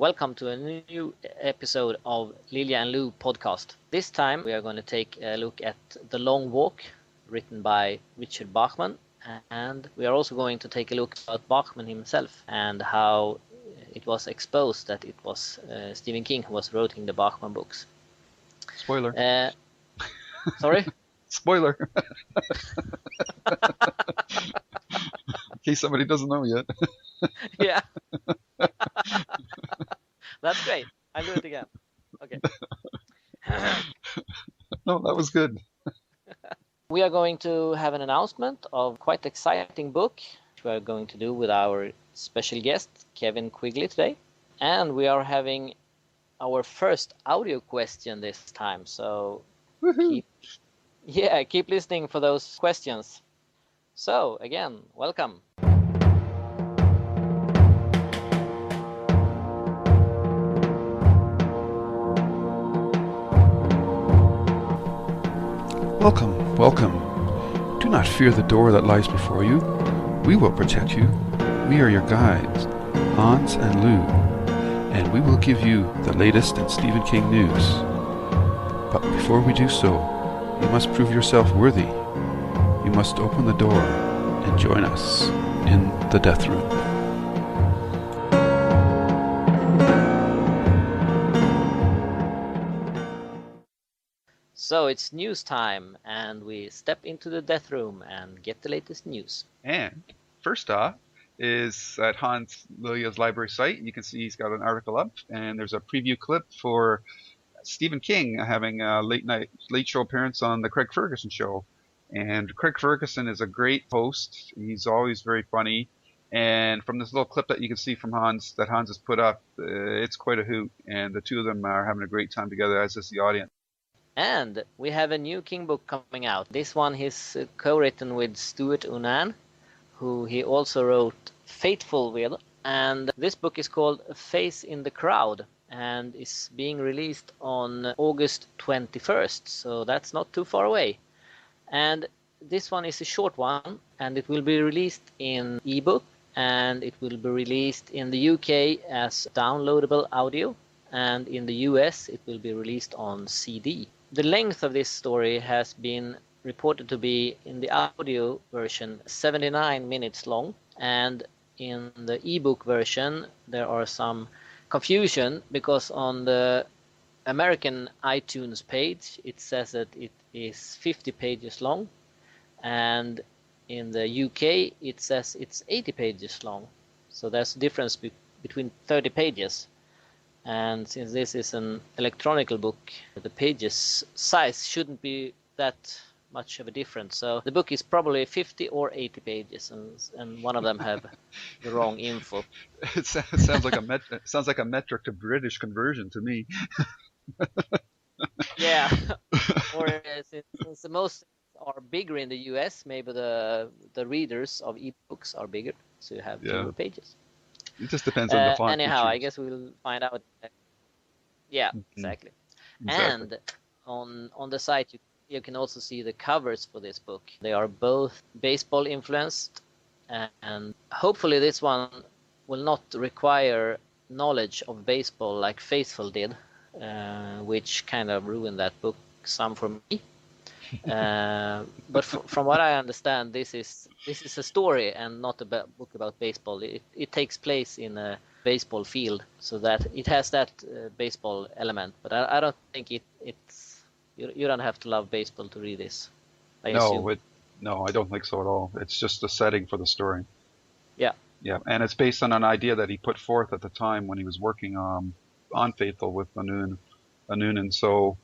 Welcome to a new episode of Lilja and Lou podcast. This time we are going to take a look at The Long Walk, written by Richard Bachman, and we are also going to take a look at Bachman himself and how it was exposed that it was Stephen King who was writing the Bachman books. Spoiler. Sorry? Spoiler. In case somebody doesn't know yet. Yeah. That's great. I'll do it again. Okay. No, that was good. We are going to have an announcement of quite exciting book, which we are going to do with our special guest, Kevin Quigley, today. And we are having our first audio question this time. So keep listening for those questions. So again, welcome. Welcome, welcome. Do not fear the door that lies before you. We will protect you. We are your guides, Hans and Lou, and we will give you the latest in Stephen King news. But before we do so, you must prove yourself worthy. You must open the door and join us in the death room. So it's news time, and we step into the death room and get the latest news. And first off is at Hans Lilja's library site. You can see he's got an article up, and there's a preview clip for Stephen King having a late show appearance on the Craig Ferguson show. And Craig Ferguson is a great host. He's always very funny. And from this little clip that you can see from Hans that Hans has put up, it's quite a hoot. And the two of them are having a great time together, as is the audience. And we have a new King book coming out. This one is co-written with Stuart Unan, who he also wrote Fateful with. And this book is called A Face in the Crowd and is being released on August 21st. So that's not too far away. And this one is a short one, and it will be released in ebook, and it will be released in the UK as downloadable audio, and in the US it will be released on CD. The length of this story has been reported to be, in the audio version, 79 minutes long, and in the ebook version there are some confusion because on the American iTunes page it says that it is 50 pages long, and in the UK it says it's 80 pages long. So there's a difference between 30 pages. And since this is an electronic book, the pages size shouldn't be that much of a difference. So the book is probably 50 or 80 pages, and one of them have the wrong info. It sounds like a metric to British conversion to me. Yeah, or since the most are bigger in the US, maybe the readers of ebooks are bigger, so you have fewer pages. It just depends on the font. Anyhow, I guess we'll find out. Yeah, exactly. And on the site you can also see the covers for this book. They are both baseball influenced, and hopefully this one will not require knowledge of baseball like Faithful did, which kind of ruined that book some for me. But from what I understand, this is a story and not a book about baseball. It takes place in a baseball field, so that it has that baseball element. But I don't think it's you don't have to love baseball to read this. No, I don't think so at all. It's just a setting for the story. Yeah, and it's based on an idea that he put forth at the time when he was working on Faithful with Anun, and so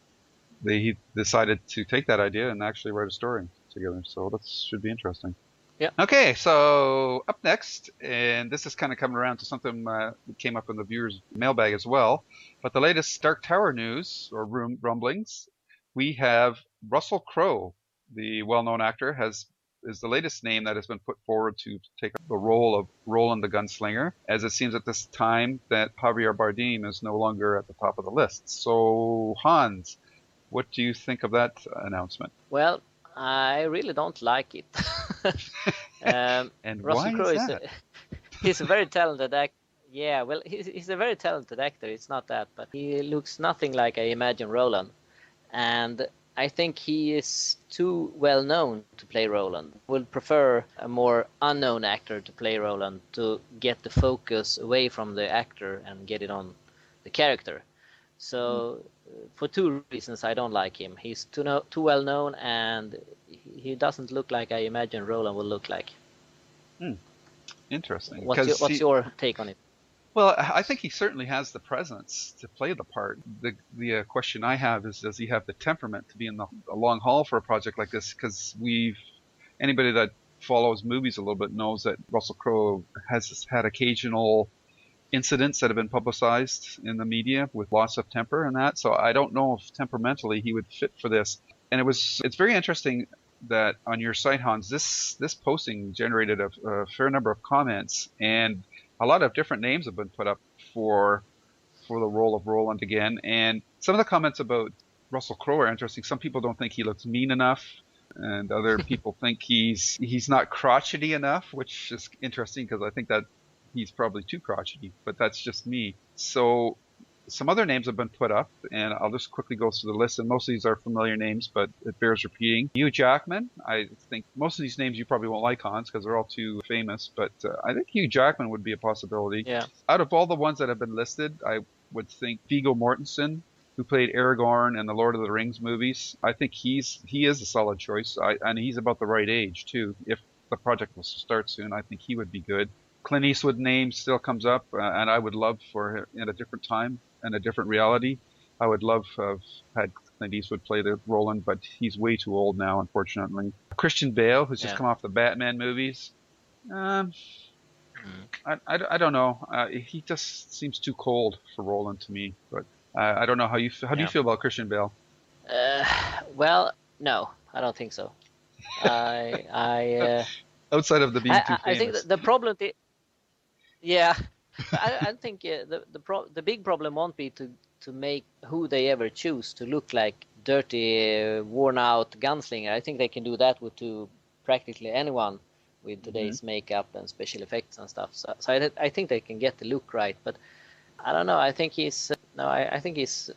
he decided to take that idea and actually write a story together. So that should be interesting. Yeah. Okay, so up next, and this is kind of coming around to something that came up in the viewers' mailbag as well, but the latest Dark Tower news, or rumblings, we have Russell Crowe, the well-known actor, is the latest name that has been put forward to take up the role of Roland the Gunslinger, as it seems at this time that Javier Bardem is no longer at the top of the list. So, Hans, what do you think of that announcement? Well, I really don't like it. And Russell why Crowe is that? he's a very talented actor. Yeah, well, he's a very talented actor. It's not that, but he looks nothing like I imagine Roland. And I think he is too well known to play Roland. Would prefer a more unknown actor to play Roland to get the focus away from the actor and get it on the character. So for two reasons, I don't like him. He's too well known, and he doesn't look like I imagine Roland will look like. Hmm. Interesting. What's your take on it? Well, I think he certainly has the presence to play the part. The question I have is, does he have the temperament to be in the long haul for a project like this? Because anybody that follows movies a little bit knows that Russell Crowe has had occasional incidents that have been publicized in the media with loss of temper and that. So I don't know if temperamentally he would fit for this. And it's very interesting that on your site, Hans, this posting generated a fair number of comments, and a lot of different names have been put up for the role of Roland again. And some of the comments about Russell Crowe are interesting. Some people don't think he looks mean enough, and other people think he's not crotchety enough, which is interesting because I think that he's probably too crotchety, but that's just me. So some other names have been put up, and I'll just quickly go through the list. And most of these are familiar names, but it bears repeating. Hugh Jackman. I think most of these names you probably won't like, Hans, because they're all too famous, but I think Hugh Jackman would be a possibility. Yeah. Out of all the ones that have been listed, I would think Viggo Mortensen, who played Aragorn in the Lord of the Rings movies. I think he is a solid choice, and he's about the right age too. If the project was to start soon, I think he would be good. Clint Eastwood name still comes up, and I would love for in a different time and a different reality. I would love to have had Clint Eastwood play the Roland, but he's way too old now, unfortunately. Christian Bale, who's just come off the Batman movies. I don't know. He just seems too cold for Roland to me. But I don't know how do you feel about Christian Bale? Well, no, I don't think so. Outside of the being too famous. I think the problem. Yeah, I think the big problem won't be to make who they ever choose to look like dirty, worn out gunslinger. I think they can do that to practically anyone with today's makeup and special effects and stuff. So I think they can get the look right, but I don't know. I think he's I think he's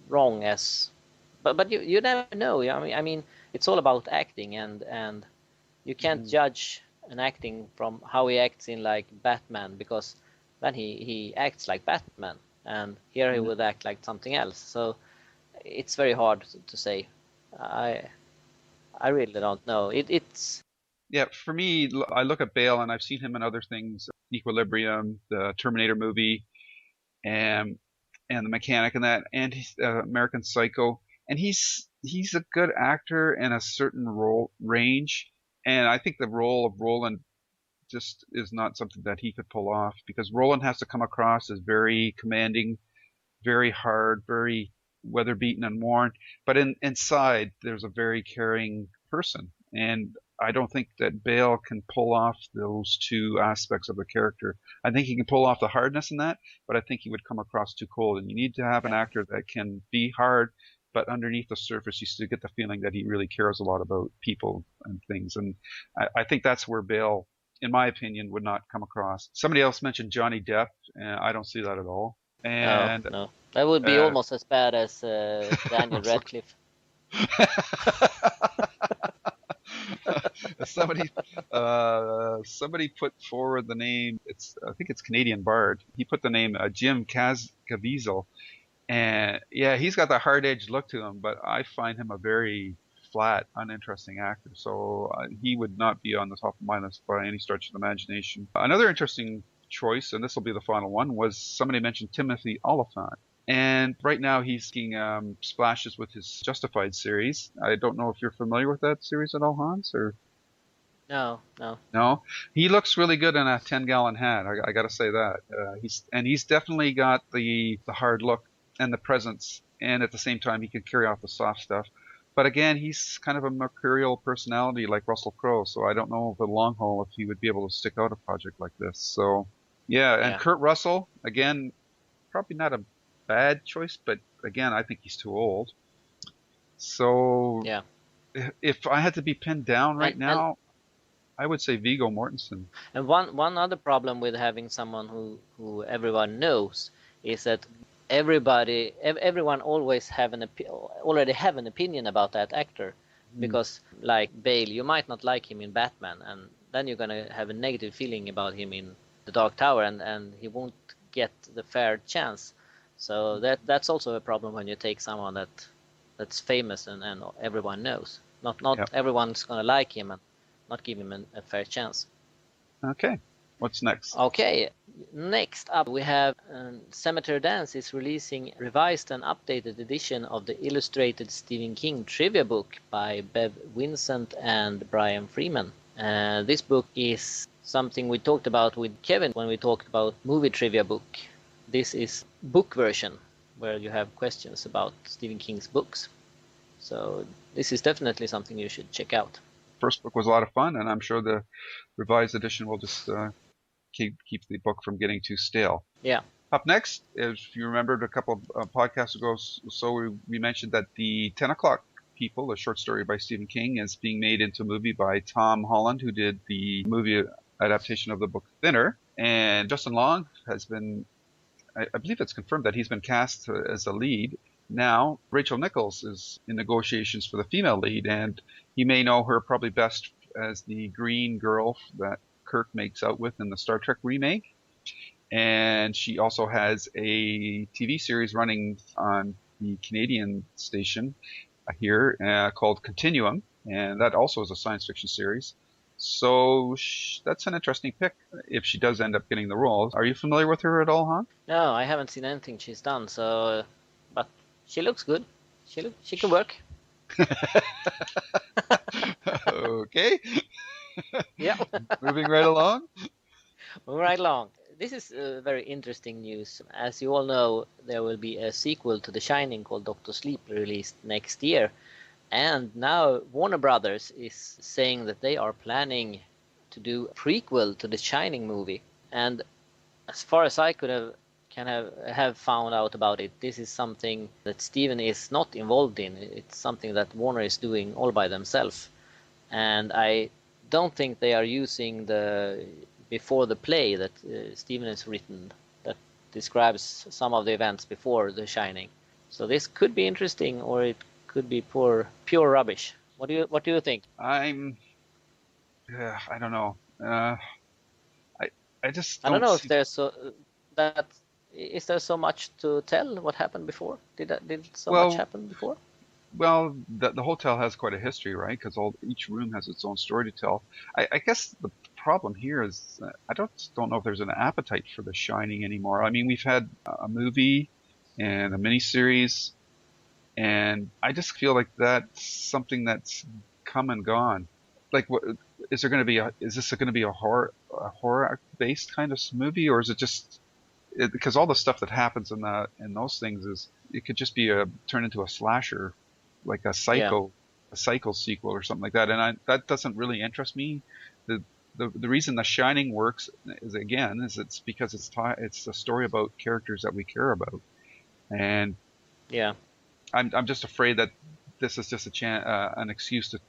wrong but you never know. I mean it's all about acting, and you can't judge an acting from how he acts in like Batman, because then he acts like Batman, and here he would act like something else. So it's very hard to say. I really don't know. It's Yeah, for me, I look at Bale, and I've seen him in other things: Equilibrium, the Terminator movie, and The Mechanic, and that, and he's American Psycho, and he's a good actor in a certain role range. And I think the role of Roland just is not something that he could pull off, because Roland has to come across as very commanding, very hard, very weather beaten and worn. But inside, there's a very caring person. And I don't think that Bale can pull off those two aspects of the character. I think he can pull off the hardness in that, but I think he would come across too cold. And you need to have an actor that can be hard, but underneath the surface, you still get the feeling that he really cares a lot about people and things. And I think that's where Bale, in my opinion, would not come across. Somebody else mentioned Johnny Depp, and I don't see that at all. And no. That would be almost as bad as Daniel Radcliffe. somebody put forward the name. I think it's Canadian Bard. He put the name Jim Caviezel, and yeah, he's got the hard-edged look to him, but I find him a very flat, uninteresting actor. So he would not be on the top of my list by any stretch of the imagination. Another interesting choice, and this will be the final one, was somebody mentioned Timothy Olyphant. And right now he's getting splashes with his Justified series. I don't know if you're familiar with that series at all, Hans, or? No. No? He looks really good in a 10-gallon hat. I got to say that. He's definitely got the hard look and the presence, and at the same time he can carry off the soft stuff. But again, he's kind of a mercurial personality like Russell Crowe, so I don't know over the long haul if he would be able to stick out a project like this. So, yeah. And Kurt Russell, again, probably not a bad choice, but again, I think he's too old. So, if I had to be pinned down right now, I would say Viggo Mortensen. And one other problem with having someone who everyone knows is that everyone always already have an opinion about that actor, because like Bale, you might not like him in Batman, and then you're gonna have a negative feeling about him in The Dark Tower, and he won't get the fair chance. So that's also a problem when you take someone that's famous and everyone knows. Not Yep. everyone's gonna like him and not give him a fair chance. Okay. What's next? Okay, next up we have Cemetery Dance is releasing revised and updated edition of the illustrated Stephen King trivia book by Bev Vincent and Brian Freeman. This book is something we talked about with Kevin when we talked about movie trivia book. This is book version where you have questions about Stephen King's books. So this is definitely something you should check out. First book was a lot of fun, and I'm sure the revised edition will just keep the book from getting too stale. Yeah. Up next, if you remembered a couple of podcasts ago, we mentioned that the 10 O'Clock People, a short story by Stephen King, is being made into a movie by Tom Holland, who did the movie adaptation of the book Thinner. And Justin Long has been, I believe it's confirmed that he's been cast as a lead. Now, Rachel Nichols is in negotiations for the female lead, and you may know her probably best as the green girl that Kirk makes out with in the Star Trek remake. And she also has a TV series running on the Canadian station here called Continuum, and that also is a science fiction series. So that's an interesting pick if she does end up getting the role. Are you familiar with her at all, huh? No, I haven't seen anything she's done, so but she looks good. She can work. Okay. Yeah. Moving right along. Right along. This is very interesting news. As you all know, there will be a sequel to The Shining called Doctor Sleep released next year. And now Warner Brothers is saying that they are planning to do a prequel to The Shining movie. And as far as I have found out about it, this is something that Steven is not involved in. It's something that Warner is doing all by themselves. And I don't think they are using the before the play that Steven has written that describes some of the events before The Shining. So this could be interesting, or it could be pure rubbish. What do you think? I don't know. I just I don't don't know if see. there's that is there so much to tell what happened before? Did so much Well, happen before? well, the hotel has quite a history, right? Because each room has its own story to tell. I guess the problem here is I don't know if there's an appetite for The Shining anymore. I mean, we've had a movie and a miniseries, and I just feel like that's something that's come and gone. Like, what is there going to be? Is this going to be a horror based kind of movie, or is it just because all the stuff that happens in those things is it could just be turned into a slasher, like Yeah, a psycho sequel or something like that, and that doesn't really interest me. The reason The Shining works is it's because it's a story about characters that we care about, and yeah, I'm just afraid that this is just an excuse to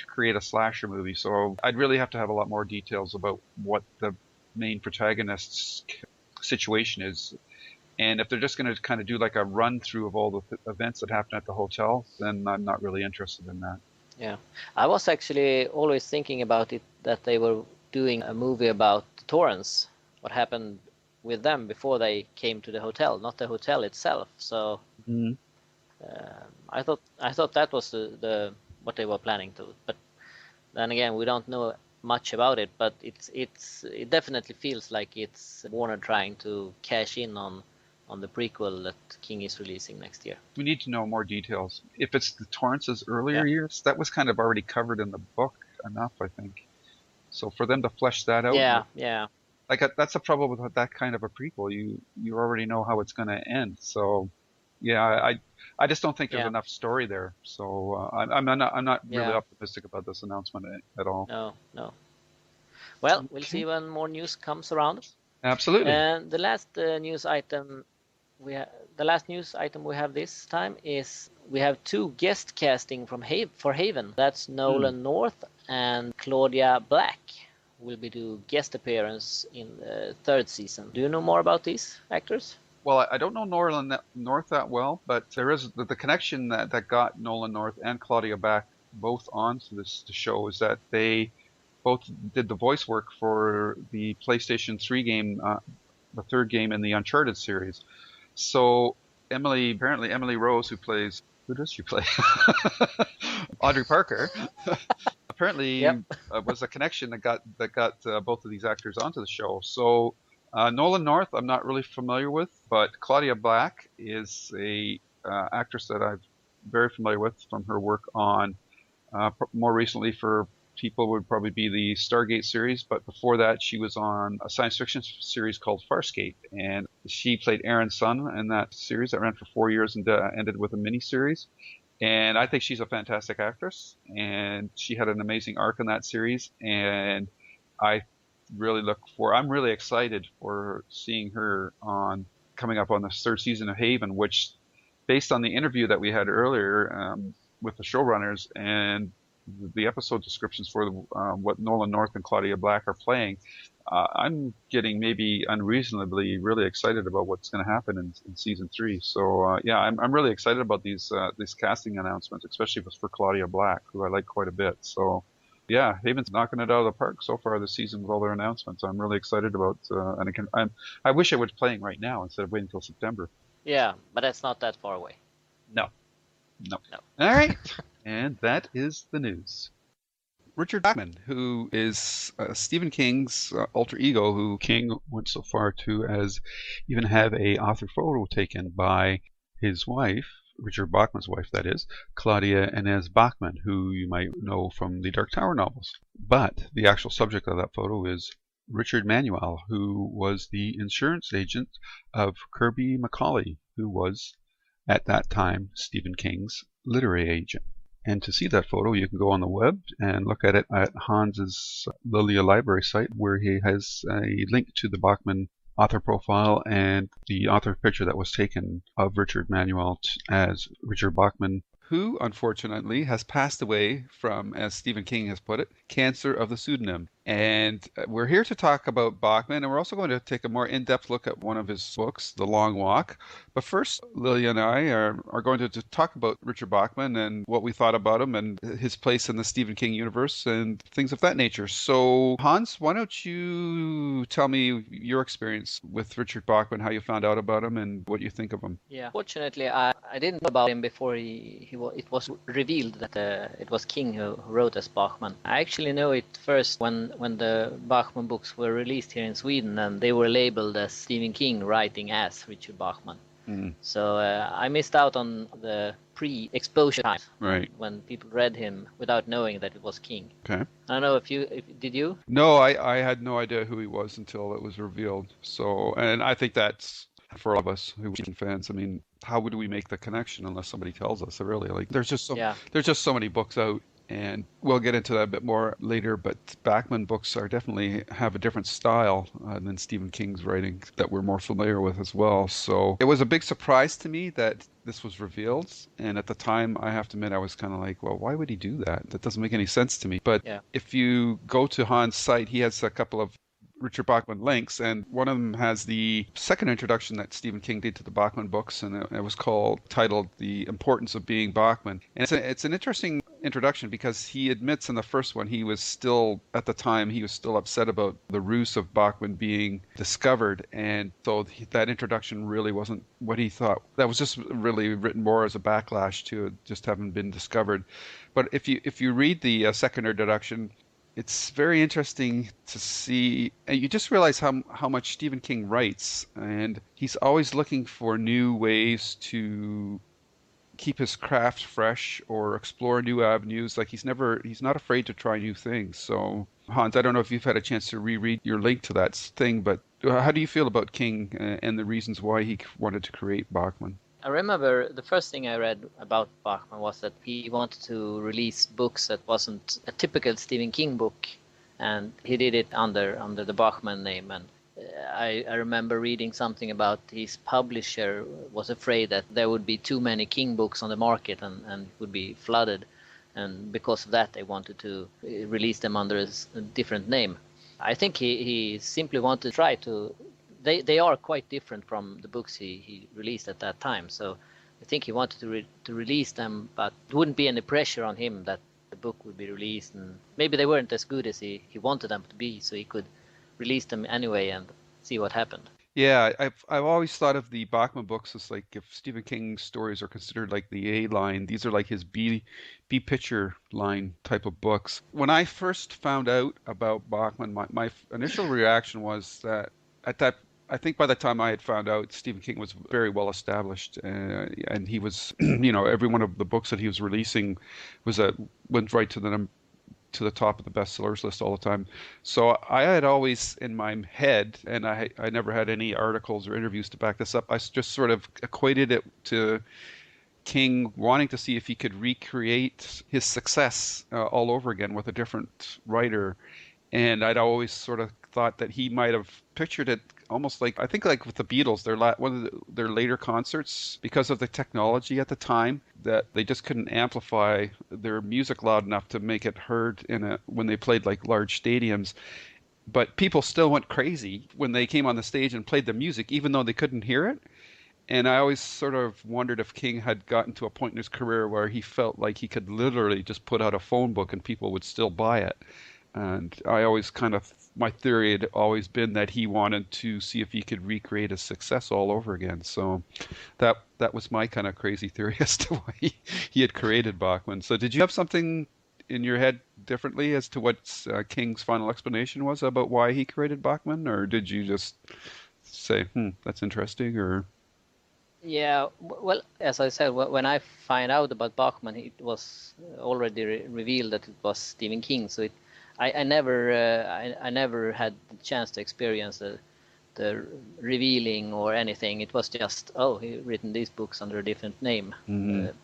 create a slasher movie. So I'd really have to have a lot more details about what the main protagonist's situation is. And if they're just going to kind of do like a run through of all the events that happen at the hotel, then I'm not really interested in that. yeah. I was actually always thinking about it that they were doing a movie about Torrance, what happened with them before they came to the hotel, not the hotel itself. So Mm-hmm. I thought that was the what they were planning to. But then again, we don't know much about it. But it definitely feels like it's Warner trying to cash in on the prequel that King is releasing next year. We need to know more details. If it's the Torrance's earlier Yeah, years, that was kind of already covered in the book enough, I think. So for them to flesh that out, yeah, like that's the trouble with that kind of a prequel. You already know how it's going to end. So yeah, I just don't think there's yeah, enough story there. So I'm not really yeah. optimistic about this announcement at all. No, no. Well, we'll Okay. see when more news comes around. Absolutely. And the last news item we have this time is we have two guest casting for Haven. That's Hmm. Nolan North and Claudia Black will be do guest appearance in the third season. Do you know more about these actors? Well, I don't know Nolan North that well, but there is the connection that got Nolan North and Claudia Black both onto the show is that they both did the voice work for the PlayStation 3 game, the third game in the Uncharted series. So apparently Emily Rose, who does she play? Audrey Parker. Apparently Yep. was a connection that got both of these actors onto the show. So Nolan North, I'm not really familiar with, but Claudia Black is a actress that I'm very familiar with from her work on more recently for people would probably be the Stargate series, but before that she was on a science fiction series called Farscape, and she played Aaron Sun in that series that ran for 4 years and ended with a mini series. And I think she's a fantastic actress, and she had an amazing arc in that series, and I'm really excited for seeing her coming up on the third season of Haven, which based on the interview that we had earlier with the showrunners and the episode descriptions for what Nolan North and Claudia Black are playing, I'm getting maybe unreasonably really excited about what's going to happen in season 3. So yeah, I'm really excited about these casting announcements, especially for Claudia Black, who I like quite a bit. So yeah, Haven's knocking it out of the park so far this season with all their announcements. I'm really excited about, and I wish it was playing right now instead of waiting until September. Yeah, but that's not that far away. No. All right, and that is the news. Richard Bachman, who is Stephen King's alter ego, who King went so far to as even have a author photo taken by his wife, Richard Bachman's wife, that is, Claudia Inez Bachman, who you might know from the Dark Tower novels. But the actual subject of that photo is Richard Manuel, who was the insurance agent of Kirby McCauley, who was, at that time, Stephen King's literary agent. And to see that photo, you can go on the web and look at it at Hans's Lilja library site, where he has a link to the Bachman author profile and the author picture that was taken of Richard Manuel as Richard Bachman, who unfortunately has passed away from, as Stephen King has put it, cancer of the pseudonym. And we're here to talk about Bachman, and we're also going to take a more in-depth look at one of his books, The Long Walk. But first, Lilja and I are going to talk about Richard Bachman and what we thought about him and his place in the Stephen King universe and things of that nature. So, Hans, why don't you tell me your experience with Richard Bachman, how you found out about him, and what you think of him? Yeah, fortunately, I didn't know about him before it was revealed that it was King who wrote as Bachman. I actually know it first when the Bachman books were released here in Sweden, and they were labeled as Stephen King writing as Richard Bachman. So I missed out on the pre-exposure time, right, when people read him without knowing that it was King. Okay. I don't know if did you? No, I had no idea who he was until it was revealed. So, and I think that's for all of us who are fans. I mean, how would we make the connection unless somebody tells us? Really, like there's just so many books out. And we'll get into that a bit more later, but Bachman books definitely have a different style than Stephen King's writing that we're more familiar with as well. So it was a big surprise to me that this was revealed. And at the time, I have to admit, I was kind of like, well, why would he do that? That doesn't make any sense to me. But if you go to Hans' site, he has a couple of Richard Bachman links, and one of them has the second introduction that Stephen King did to the Bachman books, and it was titled The Importance of Being Bachman. And it's an interesting introduction because he admits in the first one he was still upset about the ruse of Bachman being discovered, and so that introduction really wasn't what he thought. That was just really written more as a backlash to it just having been discovered. But if you read the second introduction, it's very interesting to see, and you just realize how much Stephen King writes, and he's always looking for new ways to keep his craft fresh or explore new avenues. Like he's not afraid to try new things. So Hans, I don't know if you've had a chance to reread your link to that thing, but how do you feel about King and the reasons why he wanted to create Bachman? I remember the first thing I read about Bachman was that he wanted to release books that wasn't a typical Stephen King book, and he did it under the Bachman name. And I remember reading something about his publisher was afraid that there would be too many King books on the market and it would be flooded. and because of that they wanted to release them under a different name. I think he simply wanted to try to. They are quite different from the books he released at that time. So I think he wanted to release them, but there wouldn't be any pressure on him that the book would be released, and maybe they weren't as good as he wanted them to be, so he could release them anyway and see what happened. Yeah, I've always thought of the Bachman books as like if Stephen King's stories are considered like the A line, these are like his B picture line type of books. When I first found out about Bachman, my initial reaction was that at that I think by the time I had found out, Stephen King was very well established, and he was, every one of the books that he was releasing went right to the top of the bestsellers list all the time. So I had always in my head, and I never had any articles or interviews to back this up, I just sort of equated it to King wanting to see if he could recreate his success all over again with a different writer. And I'd always sort of thought that he might have pictured it almost like, I think like with the Beatles, one of their later concerts, because of the technology at the time, that they just couldn't amplify their music loud enough to make it heard when they played like large stadiums. But people still went crazy when they came on the stage and played the music, even though they couldn't hear it. And I always sort of wondered if King had gotten to a point in his career where he felt like he could literally just put out a phone book and people would still buy it. And my theory had always been that he wanted to see if he could recreate his success all over again. So that was my kind of crazy theory as to why he had created Bachman. So did you have something in your head differently as to what King's final explanation was about why he created Bachman? Or did you just say, that's interesting? Or... Yeah, well, as I said, when I find out about Bachman, it was already revealed that it was Stephen King. So I never had the chance to experience the revealing or anything. It was just, he written these books under a different name. Mm-hmm.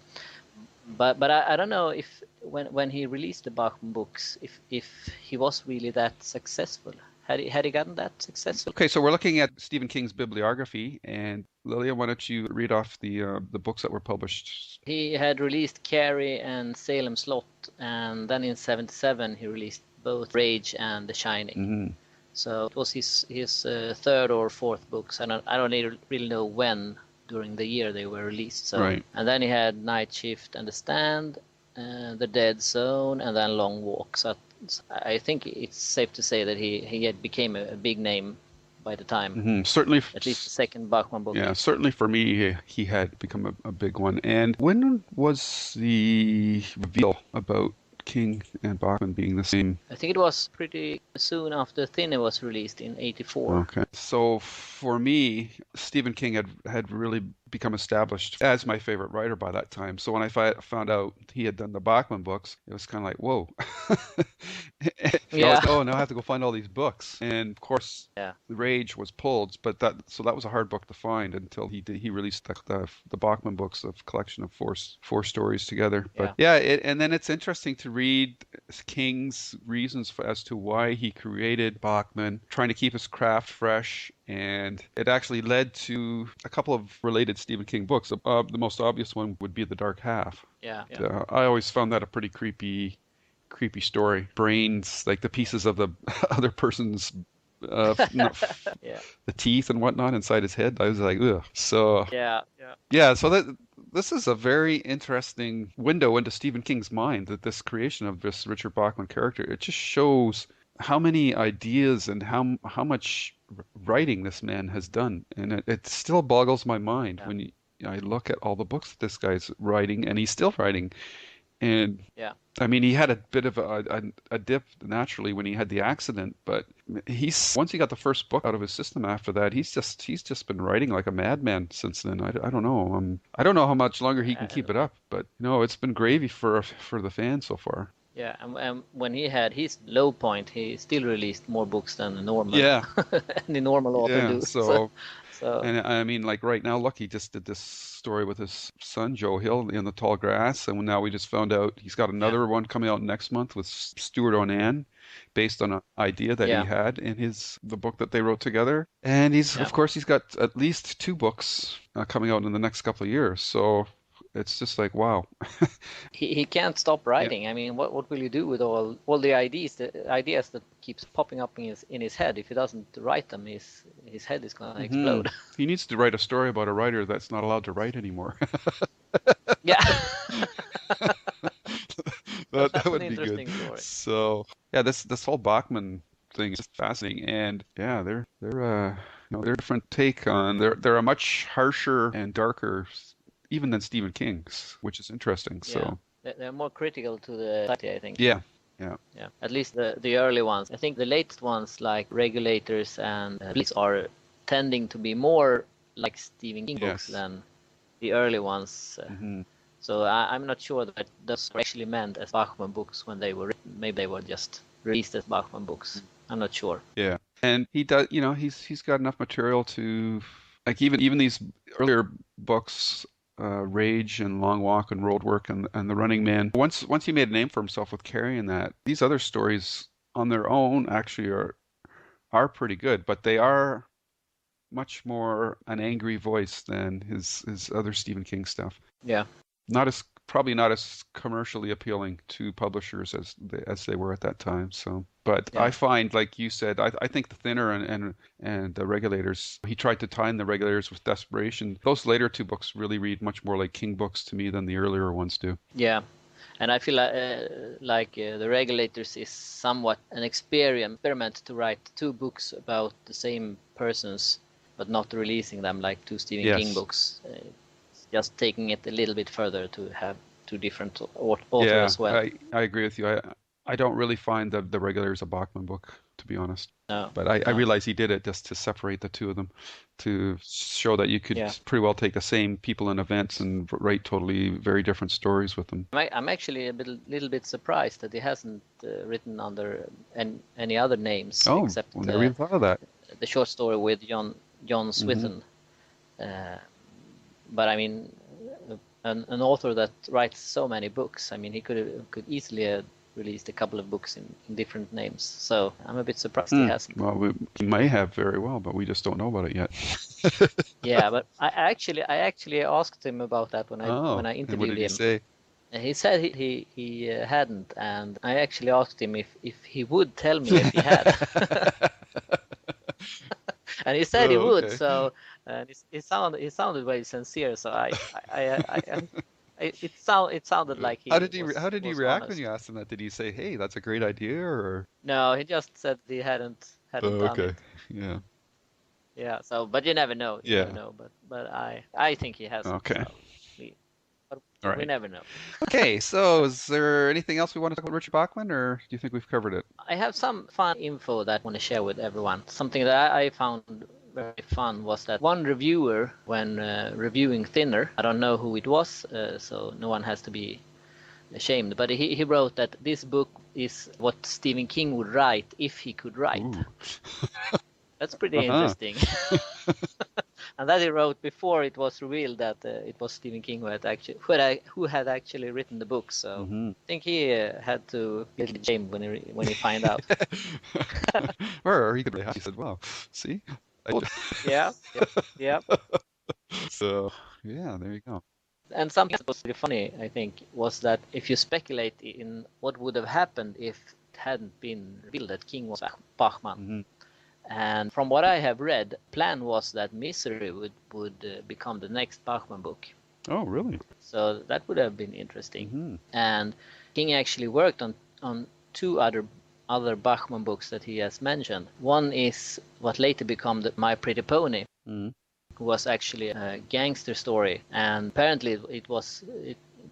But I don't know if when he released the Bachman books, if he was really that successful. Had he gotten that successful? Okay, so we're looking at Stephen King's bibliography, and Lilja, why don't you read off the books that were published? He had released Carrie and Salem Slot, and then in '77 he released both Rage and The Shining. Mm-hmm. So it was his third or fourth books. I don't really know when during the year they were released. So right. And then he had Night Shift and The Stand, The Dead Zone, and then Long Walk. So I think it's safe to say that he had became a big name by the time. Mm-hmm. Certainly, at least the second Bachman book. Yeah, certainly for me, he had become a big one. And when was the reveal about King and Bachman being the same? I think it was pretty soon after Thinner was released in '84. Okay. So for me, Stephen King had really become established as my favorite writer by that time. So when I found out he had done the Bachman books, it was kind of like, whoa. Yeah. Now I have to go find all these books. And of course, Rage was pulled, but that was a hard book to find until he released the Bachman books, of collection of four stories together. But and then it's interesting to read King's reasons as to why he created Bachman, trying to keep his craft fresh. And it actually led to a couple of related Stephen King books. The most obvious one would be The Dark Half. Yeah. I always found that a pretty creepy story. Brains, like the pieces of the other person's the teeth and whatnot inside his head. I was like, ugh. So so this is a very interesting window into Stephen King's mind, that this creation of this Richard Bachman character. It just shows how many ideas and how much writing this man has done, and it still boggles my mind when I look at all the books that this guy's writing, and he's still writing. And I mean, he had a bit of a dip naturally when he had the accident, but once he got the first book out of his system after that, he's just been writing like a madman since then. I don't know. I don't know how much longer he can keep it up, but it's been gravy for the fans so far. Yeah, and when he had his low point, he still released more books than the normal. Any normal author do. So. And I mean, like right now, look, he just did this story with his son Joe Hill in The Tall Grass, and now we just found out he's got another one coming out next month with Stuart Onan, based on an idea that he had in the book that they wrote together. And of course he's got at least two books coming out in the next couple of years. So it's just like, wow. He can't stop Yeah. writing. I mean, what will you do with all the ideas that keeps popping up in his head? If he doesn't write them, his head is gonna Hmm. explode. He needs to write a story about a writer that's not allowed to write anymore. Yeah. But That that's an would be good. interesting story. So yeah, this whole Bachman thing is just fascinating, and yeah, they're a different take on they're a much harsher and darker even than Stephen King's, which is interesting. Yeah, So they're more critical to the society, I think. yeah, yeah, Yeah, at least the early ones. I think the latest ones, like Regulators and Blitz, are tending to be more like Stephen King books yes. than the early ones. Hmm. So I'm not sure that those were actually meant as Bachman books when they were written. Maybe they were just released as Bachman books. I'm not sure. Yeah, and he does. He's got enough material to like even these earlier books, Rage and Long Walk and Road Work and The Running Man. Once he made a name for himself with carrying that, these other stories on their own actually are pretty good, but they are much more an angry voice than his other Stephen King stuff. Yeah, Not as probably not as commercially appealing to publishers as they were at that time. So, but I yeah, find, like you said, I think the Thinner and the Regulators. He tried to time the Regulators with Desperation. Those later two books really read much more like King books to me than the earlier ones do. yeah. And I feel like the Regulators is somewhat an experiment to write two books about the same persons, but not releasing them like two Stephen King Yes. books. It's just taking it a little bit further to have two different authors Yeah, as well. I agree with you. I don't really find the Regulators a Bachman book, to be honest. No, But I no, realize he did it just to separate the two of them, to show that you could yeah. pretty well take the same people and events and write totally very different stories with them. I'm actually little bit surprised that he hasn't written under any other names Oh, except well, never even thought of that. the short story with John Hmm. Swithin. Uh, but I mean, an author that writes so many books. I mean, he could easily have released a couple of books in different names. So I'm a bit surprised he hasn't. Well, we may have very well, but we just don't know about it yet. Yeah, but I actually asked him about that when Oh, I and what interviewed did he him. say? He said he hadn't, and I actually asked him if he would tell me if he had, and he said he Oh, would. okay. So and he sounded very sincere. So it sounded like he How did he was react when you honest. asked him that? Did he say, "Hey, that's a great idea," or? No, he just said he hadn't Oh, done okay. it. Yeah. Yeah. So, but you never know. You never Yeah. know. But I think he hasn't. Okay. So we but All we right. never know. Okay, so is there anything else we want to talk about Richard Bachman, or do you think we've covered it? I have some fun info that I want to share with everyone. Something that I found very fun was that one reviewer, when reviewing Thinner, I don't know who it was, so no one has to be ashamed, but he wrote that this book is what Stephen King would write if he could write. Ooh. That's pretty Uh-huh. interesting. And that he wrote before it was revealed that it was Stephen King who had actually written the book. So Hmm. I think he had to be a little ashamed when he find out. Or he could really have. He said, "Wow, see, I told Yeah, yeah, yeah. you." So yeah, there you go. And something that was really funny, I think, was that if you speculate in what would have happened if it hadn't been revealed that King was Bachman, Hmm. and from what I have read, plan was that Misery would become the next Bachman book. Oh, really? So that would have been interesting. Hmm. And King actually worked on two other Bachman books that he has mentioned. One is what later became My Pretty Pony, Hmm. was actually a gangster story, and apparently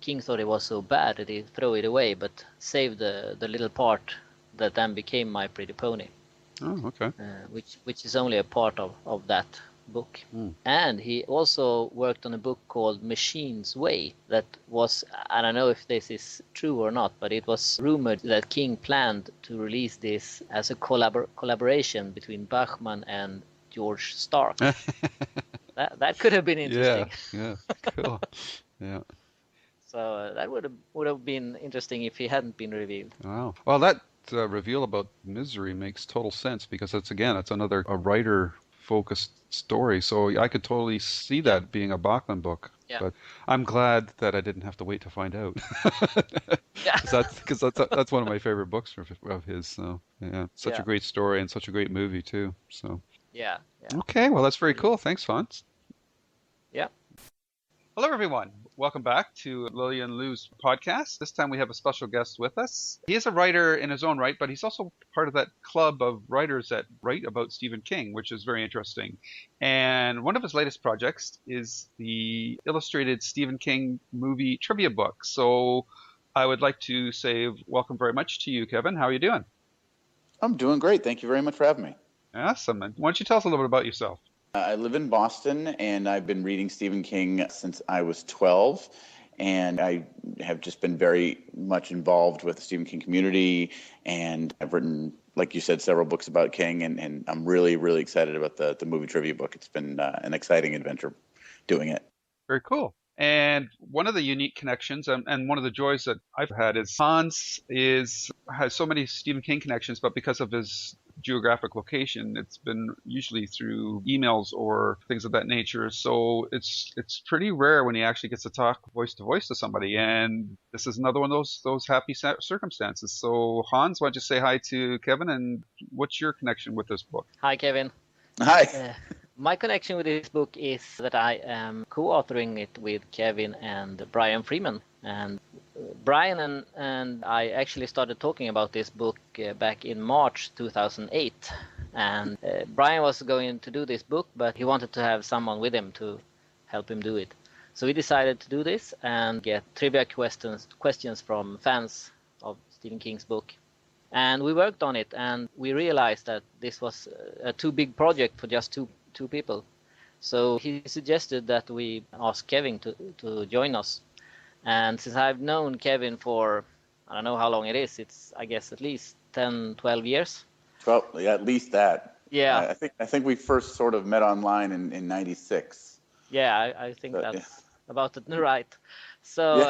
King thought it was so bad that he threw it away, but saved the little part that then became My Pretty Pony, Oh, okay. which is only a part of that book. Mm. And he also worked on a book called Machine's Way that was, I don't know if this is true or not, but it was rumored that King planned to release this as a collaboration between Bachman and George Stark. That could have been Yeah, interesting. yeah, cool. Yeah. So that would have been interesting if he hadn't been revealed. Wow. Well, that reveal about Misery makes total sense because it's another a writer focused story. So I could totally see that being a Bachman book. Yeah. But I'm glad that I didn't have to wait to find out. Yeah. Because that's one of my favorite books of his. So yeah, such a Yeah. great story and such a great movie too. So Yeah. Yeah. okay, well that's very Really. cool. Thanks, Hans. Yeah. Hello, everyone. Welcome back to Lilja and Lou's podcast. This time we have a special guest with us. He is a writer in his own right, but he's also part of that club of writers that write about Stephen King, which is very interesting. And one of his latest projects is the illustrated Stephen King movie trivia book. So I would like to say welcome very much to you, Kevin. How are you doing? I'm doing great. Thank you very much for having me. Awesome. And why don't you tell us a little bit about yourself? I live in Boston, and I've been reading Stephen King since I was 12, and I have just been very much involved with the Stephen King community, and I've written, like you said, several books about King, and I'm really, really excited about the movie trivia book. It's been an exciting adventure doing it. Very cool. And one of the unique connections and one of the joys that I've had is Hans has so many Stephen King connections, but because of his geographic location, it's been usually through emails or things of that nature. So it's pretty rare when he actually gets to talk voice to somebody. And this is another one of those happy circumstances. So Hans, why don't you say hi to Kevin, and what's your connection with this book? Hi, Kevin. Hi. My connection with this book is that I am co-authoring it with Kevin and Brian Freeman. And Brian and I actually started talking about this book back in March 2008. And Brian was going to do this book, but he wanted to have someone with him to help him do it. So we decided to do this and get trivia questions from fans of Stephen King's book. And we worked on it, and we realized that this was a too big project for just two people. So he suggested that we ask Kevin to join us. And since I've known Kevin for, I don't know how long it is, it's, I guess, at least 10, 12 years. Well, yeah, at least that. Yeah. I think we first sort of met online in 96. Yeah, I think that's about it, right. So,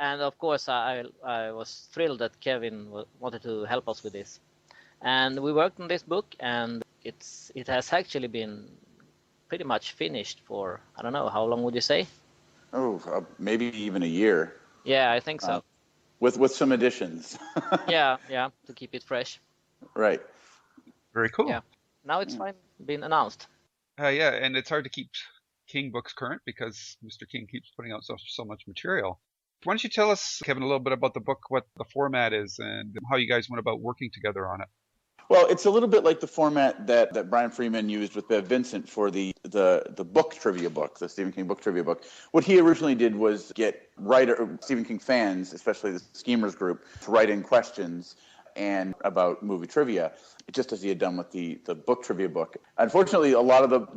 and of course, I was thrilled that Kevin wanted to help us with this. And we worked on this book, and it has actually been pretty much finished for, I don't know, how long would you say? Oh, maybe even a year. Yeah, I think so. With some additions. yeah, to keep it fresh. Right. Very cool. Yeah. Now it's been announced. Yeah, and it's hard to keep King books current because Mr. King keeps putting out so much material. Why don't you tell us, Kevin, a little bit about the book, what the format is, and how you guys went about working together on it? Well, it's a little bit like the format that Brian Freeman used with Bev Vincent for the book trivia book, the Stephen King book trivia book. What he originally did was get Stephen King fans, especially the Schemers group, to write in questions and about movie trivia, just as he had done with the book trivia book. Unfortunately, a lot of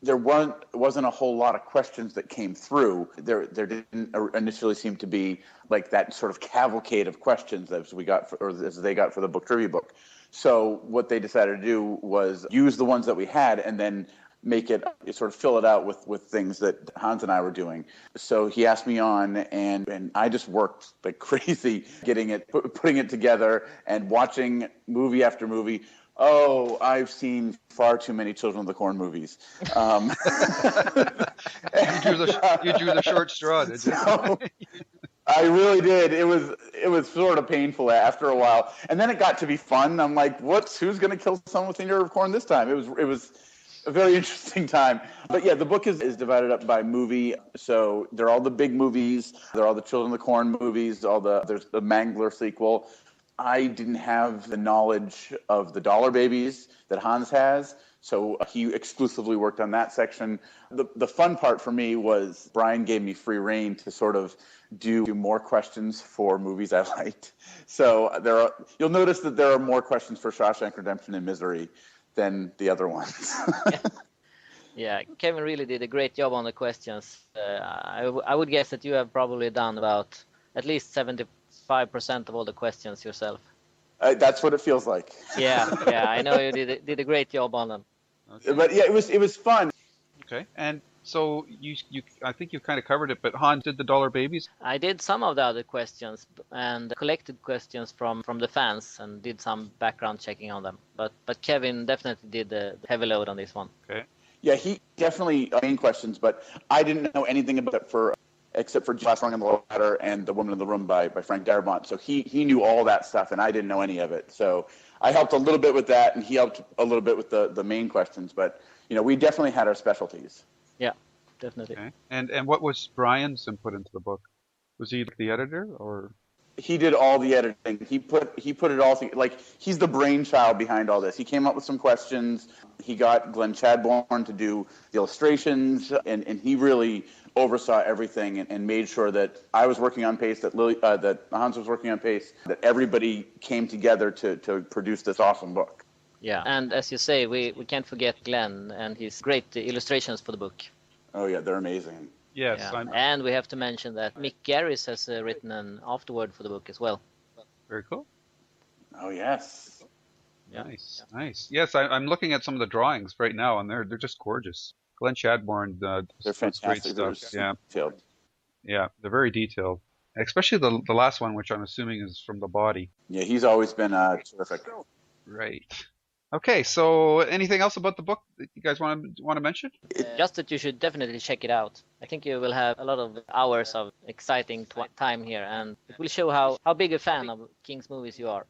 there wasn't a whole lot of questions that came through. There didn't initially seem to be like that sort of cavalcade of questions as they got for the book trivia book. So what they decided to do was use the ones that we had and then make it sort of fill it out with things that Hans and I were doing. So he asked me on, and I just worked like crazy putting it together and watching movie after movie. Oh, I've seen far too many Children of the Corn movies. You drew the short straw, did you? So, I really did. It was sort of painful after a while, and then it got to be fun. I'm like, who's going to kill someone with an ear of corn this time? It was a very interesting time. But yeah, the book is divided up by movie. So there are all the big movies. There are all the Children of the Corn movies. There's the Mangler sequel. I didn't have the knowledge of the Dollar Babies that Hans has, so he exclusively worked on that section. The fun part for me was Brian gave me free rein to sort of do more questions for movies I liked. So you'll notice that there are more questions for Shawshank Redemption and Misery than the other ones. Yeah, Kevin really did a great job on the questions. I would guess that you have probably done about at least 75% of all the questions yourself. That's what it feels like. Yeah, I know you did a great job on them. Okay. But yeah, it was fun. Okay, and So I think you kind of covered it, but Hans did the dollar babies. I did some of the other questions and collected questions from the fans and did some background checking on them. But Kevin definitely did the heavy load on this one. Okay. Yeah, he definitely main questions, but I didn't know anything about it except for Last Rung on the Ladder and The Woman in the Room by Frank Darabont. So he knew all that stuff, and I didn't know any of it. So I helped a little bit with that, and he helped a little bit with the main questions. But we definitely had our specialties. Yeah, definitely. Okay. And what was Brian's input into the book? Was he the editor, or? He did all the editing. He put it all together. Like, he's the brainchild behind all this. He came up with some questions. He got Glenn Chadbourne to do the illustrations, and he really oversaw everything and made sure that I was working on pace, that Hans was working on pace, that everybody came together to produce this awesome book. Yeah, and as you say, we can't forget Glenn and his great illustrations for the book. Oh yeah, they're amazing. Yes. Yeah. And we have to mention that Mick Garris has written an afterword for the book as well. Very cool. Oh yes. Yeah. Nice. Yes, I'm looking at some of the drawings right now, and they're just gorgeous. Glenn Chadbourne, they're fantastic. Great stuff. They're detailed. Yeah, they're very detailed. Especially the last one, which I'm assuming is from the body. Yeah, he's always been terrific. Right. Okay, so anything else about the book that you guys want to mention? Just that you should definitely check it out. I think you will have a lot of hours of exciting time here, and it will show how big a fan of King's movies you are.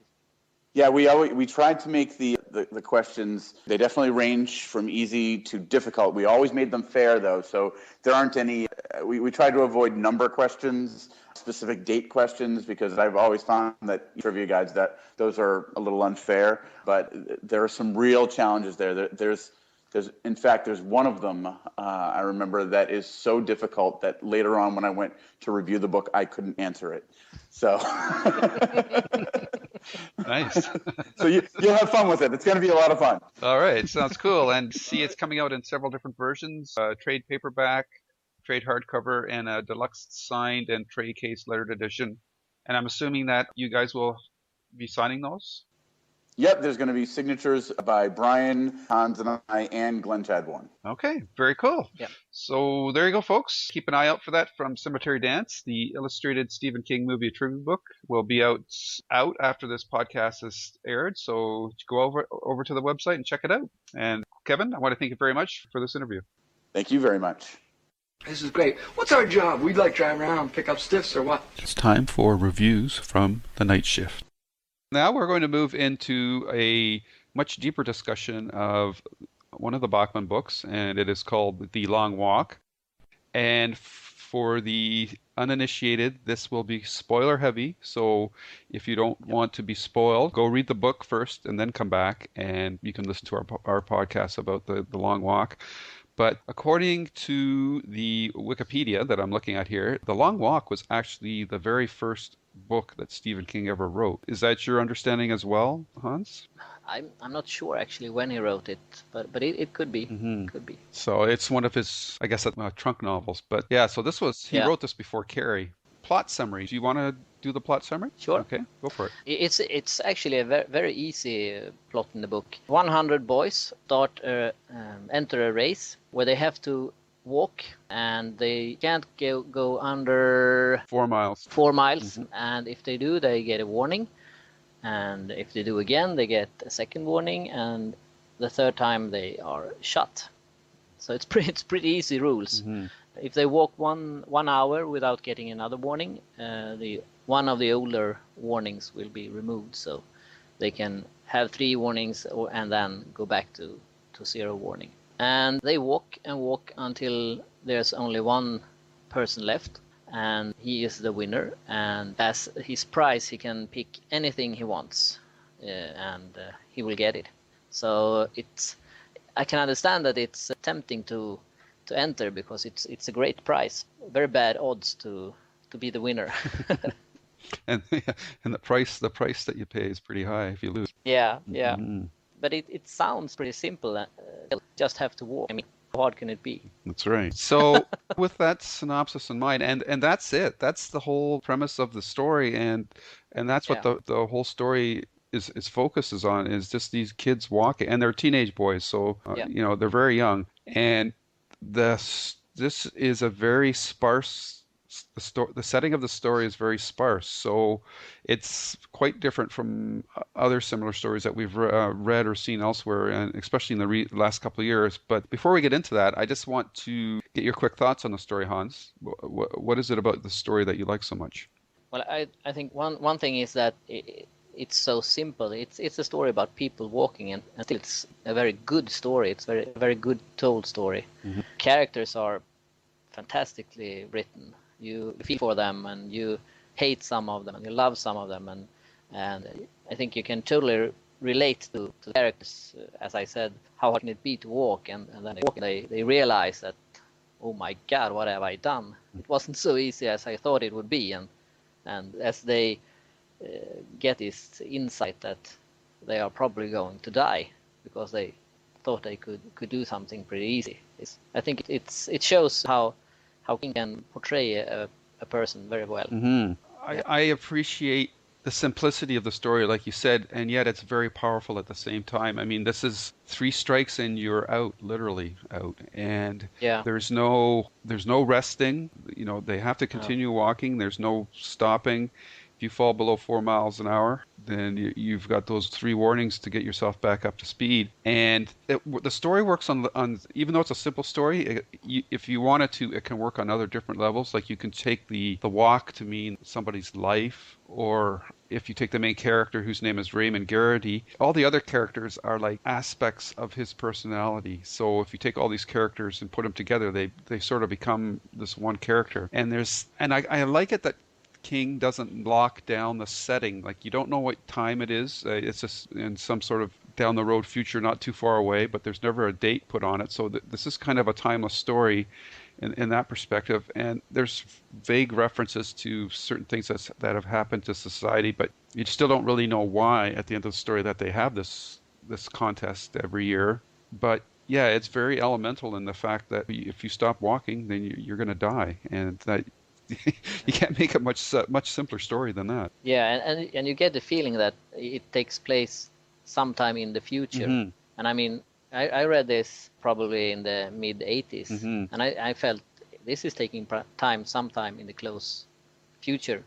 Yeah, we tried to make the questions, they definitely range from easy to difficult. We always made them fair, though, so there aren't any, we tried to avoid number questions, specific date questions, because I've always found that trivia guides, that those are a little unfair, but there are some real challenges there. In fact, there's one of them I remember that is so difficult that later on when I went to review the book, I couldn't answer it. So nice. So you'll have fun with it. It's going to be a lot of fun. All right, sounds cool. And see, it's coming out in several different versions: trade paperback, trade hardcover, and a deluxe signed and trade case lettered edition. And I'm assuming that you guys will be signing those. Yep, there's going to be signatures by Brian, Hans, and I, and Glenn Chadbourne. Okay, very cool. Yeah. So there you go, folks. Keep an eye out for that from Cemetery Dance. The illustrated Stephen King movie trivia book will be out after this podcast is aired. So go over to the website and check it out. And Kevin, I want to thank you very much for this interview. Thank you very much. This is great. What's our job? We'd like drive around and pick up stiffs or what? It's time for reviews from the night shift. Now we're going to move into a much deeper discussion of one of the Bachman books, and it is called The Long Walk. And for the uninitiated, this will be spoiler heavy, so if you don't want to be spoiled, go read the book first and then come back, and you can listen to our podcast about the Long Walk. But according to the Wikipedia that I'm looking at here, The Long Walk was actually the very first book that Stephen King ever wrote. Is that your understanding as well, Hans? I'm not sure actually when he wrote it, but it could be. Mm-hmm. Could be. So it's one of his, I guess, trunk novels. But yeah, so he wrote this before Carrie. Plot summary. Do you want to do the plot summary? Sure. Okay, go for it. It's actually a very, very easy plot in the book. 100 boys enter a race where they have to walk, and they can't go under 4 miles. 4 miles, Mm-hmm. and if they do, they get a warning, and if they do again, they get a second warning, and the third time they are shot. So it's pretty easy rules. Mm-hmm. If they walk one hour without getting another warning, one of the older warnings will be removed, so they can have 3 warnings and then go back to 0 warning. And they walk and walk until there's only one person left, and he is the winner. And as his prize, he can pick anything he wants, and he will get it. So I can understand that it's tempting to enter, because it's a great prize. Very bad odds to be the winner. and the price that you pay is pretty high if you lose. Yeah. Mm-hmm. But it sounds pretty simple. Just have to walk. I mean, how hard can it be? That's right. So with that synopsis in mind, and that's it. That's the whole premise of the story, and that's what the whole story is focuses on, is just these kids walking, and they're teenage boys, so they're very young, and the this is a very sparse. The setting of the story is very sparse, so it's quite different from other similar stories that we've read or seen elsewhere, and especially in the last couple of years. But before we get into that, I just want to get your quick thoughts on the story, Hans. What is it about the story that you like so much? Well, I think one thing is that it's so simple. It's a story about people walking, and still it's a very good story. It's very good told story. Mm-hmm. Characters are fantastically written. You feel for them, and you hate some of them, and you love some of them, and I think you can totally relate to the characters. As I said, how hard can it be to walk, and then they realize that, oh my God, what have I done? It wasn't so easy as I thought it would be, and as they get this insight that they are probably going to die because they thought they could do something pretty easy. I think it shows how King can portray a person very well. Mm-hmm. Yeah. I appreciate the simplicity of the story, like you said, and yet it's very powerful at the same time. I mean, this is 3 strikes and you're out, literally out, and Yeah. there's no resting. You know, they have to continue walking. There's no stopping. If you fall below 4 miles an hour, then you've got those 3 warnings to get yourself back up to speed. And the story works on even though it's a simple story, if you wanted to, it can work on other different levels. Like you can take the walk to mean somebody's life, or if you take the main character whose name is Raymond Garrity, all the other characters are like aspects of his personality. So if you take all these characters and put them together, they sort of become this one character. And I like it that King doesn't lock down the setting. Like you don't know what time it is. It's just in some sort of down the road future, not too far away, but there's never a date put on it. So this is kind of a timeless story in that perspective. And there's vague references to certain things that have happened to society, but you still don't really know why at the end of the story that they have this contest every year. But yeah, it's very elemental in the fact that if you stop walking, then you're going to die, and that you can't make a much simpler story than that. Yeah, and you get the feeling that it takes place sometime in the future. Mm-hmm. And I mean, I read this probably in the mid 80s, Mm-hmm. and I felt this is taking time sometime in the close future.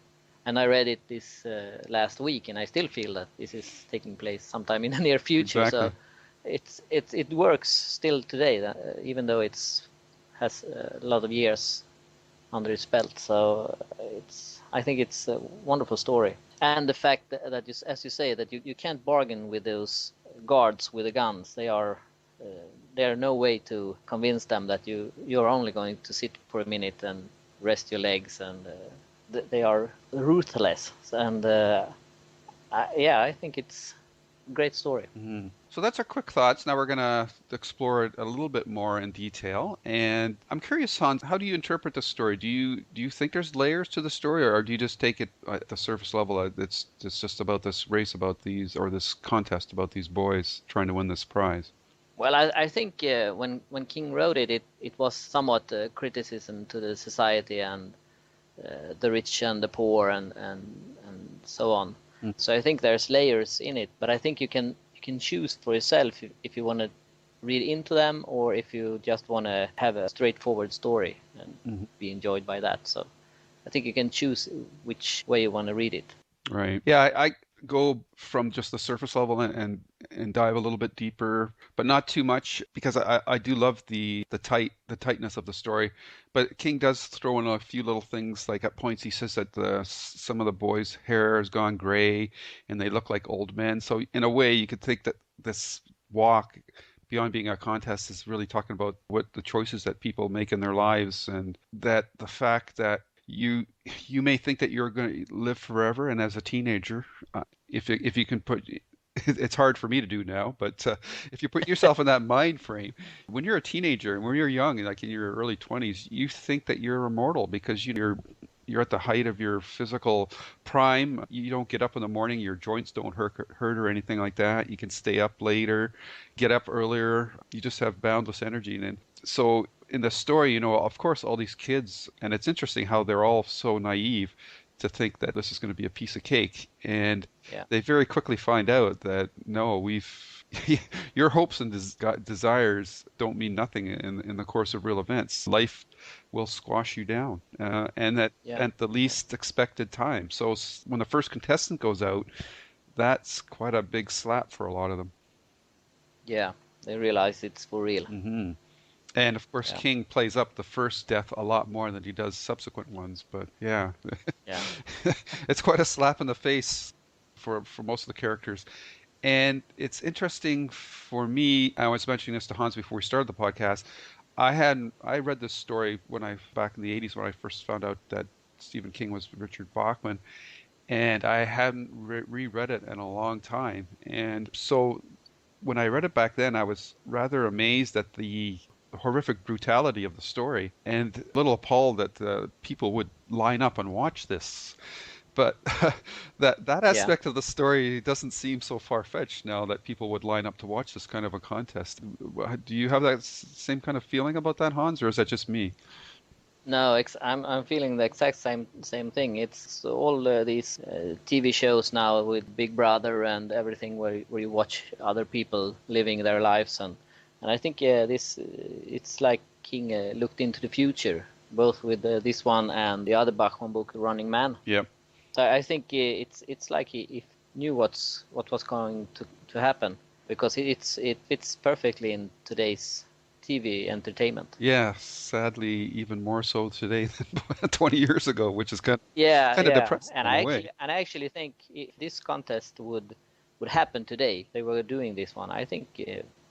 And I read it this last week, and I still feel that this is taking place sometime in the near future. Exactly. So it works still today, even though it's has a lot of years under his belt. So I think it's a wonderful story, and the fact that as you say, that you can't bargain with those guards with the guns. They are no way to convince them that you're only going to sit for a minute and rest your legs, and they are ruthless. And I think it's a great story. Mm-hmm. So that's our quick thoughts. Now we're going to explore it a little bit more in detail. And I'm curious, Hans, how do you interpret the story? Do you think there's layers to the story, or do you just take it at the surface level? It's just about this race, about these, or this contest about these boys trying to win this prize. Well, I think when King wrote it was somewhat criticism to the society and the rich and the poor and so on. Mm. So I think there's layers in it, but I think you can choose for yourself if you want to read into them, or if you just want to have a straightforward story and be enjoyed by that. So I think you can choose which way you want to read it. Right. Yeah, I go from just the surface level and dive a little bit deeper, but not too much, because I do love the tightness of the story. But King does throw in a few little things. Like at points he says that some of the boys' hair has gone gray and they look like old men. So in a way you could think that this walk, beyond being a contest, is really talking about what the choices that people make in their lives, and that the fact that you may think that you're going to live forever, and as a teenager, if you can put, it's hard for me to do now, but if you put yourself in that mind frame, when you're a teenager and when you're young, like in your early 20s, you think that you're immortal because you're at the height of your physical prime. You don't get up in the morning, your joints don't hurt or anything like that. You can stay up later, get up earlier. You just have boundless energy. And so in the story, of course, all these kids, and it's interesting how they're all so naive to think that this is going to be a piece of cake. And they very quickly find out that, no, we've your hopes and desires don't mean nothing in the course of real events. Life will squash you down, and Yeah, at the least expected time. So when the first contestant goes out, that's quite a big slap for a lot of them. yeah. They realize it's for real. Hmm. And of course, Yeah, King plays up the first death a lot more than he does subsequent ones. But yeah, yeah, it's quite a slap in the face for most of the characters. And it's interesting for me. I was mentioning this to Hans before we started the podcast. I read this story when back in the 80s when I first found out that Stephen King was Richard Bachman, and I hadn't reread it in a long time. And so when I read it back then, I was rather amazed at the horrific brutality of the story, and a little appalled that people would line up and watch this. But that yeah. aspect of the story doesn't seem so far-fetched now that people would line up to watch this kind of a contest. Do you have that same kind of feeling about that, Hans, or is that just me? No, I'm feeling the exact same thing. It's all these TV shows now with Big Brother and everything where you watch other people living their lives, and I think this it's like King looked into the future, both with this one and the other Bachman book, Running Man. Yep. So I think it's like he knew what was going to happen, because it fits perfectly in today's TV entertainment. Yeah, sadly, even more so today than 20 years ago, which is Yeah, kind of yeah, depressing in a way. and I actually think if this contest would happen today, if they were doing this one, I think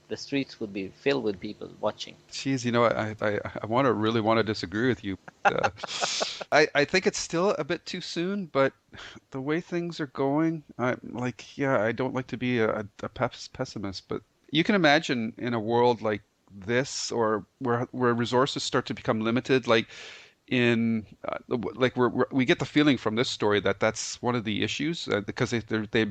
the streets would be filled with people watching. Geez, I really want to disagree with you. Uh, I think it's still a bit too soon, but the way things are going, yeah, I don't like to be a pessimist, but you can imagine in a world like this, or where resources start to become limited, like in like we get the feeling from this story that that's one of the issues, because they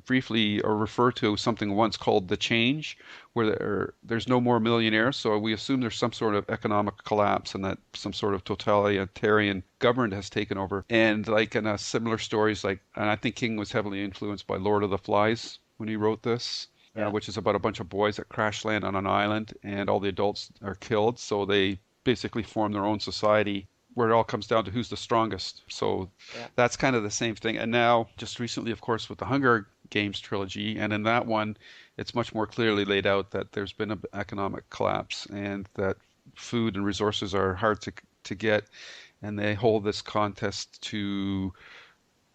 briefly or refer to something once called the change, where there's no more millionaires, so we assume there's some sort of economic collapse and that some sort of totalitarian government has taken over. And like in a similar stories, like, and I think King was heavily influenced by Lord of the Flies when he wrote this. Yeah, Which is about a bunch of boys that crash land on an island and all the adults are killed. So they basically form their own society where it all comes down to who's the strongest. So yeah, that's kind of the same thing. And now, just recently, of course, with the Hunger Games trilogy, and in that one, it's much more clearly laid out that there's been an economic collapse and that food and resources are hard to get. And they hold this contest to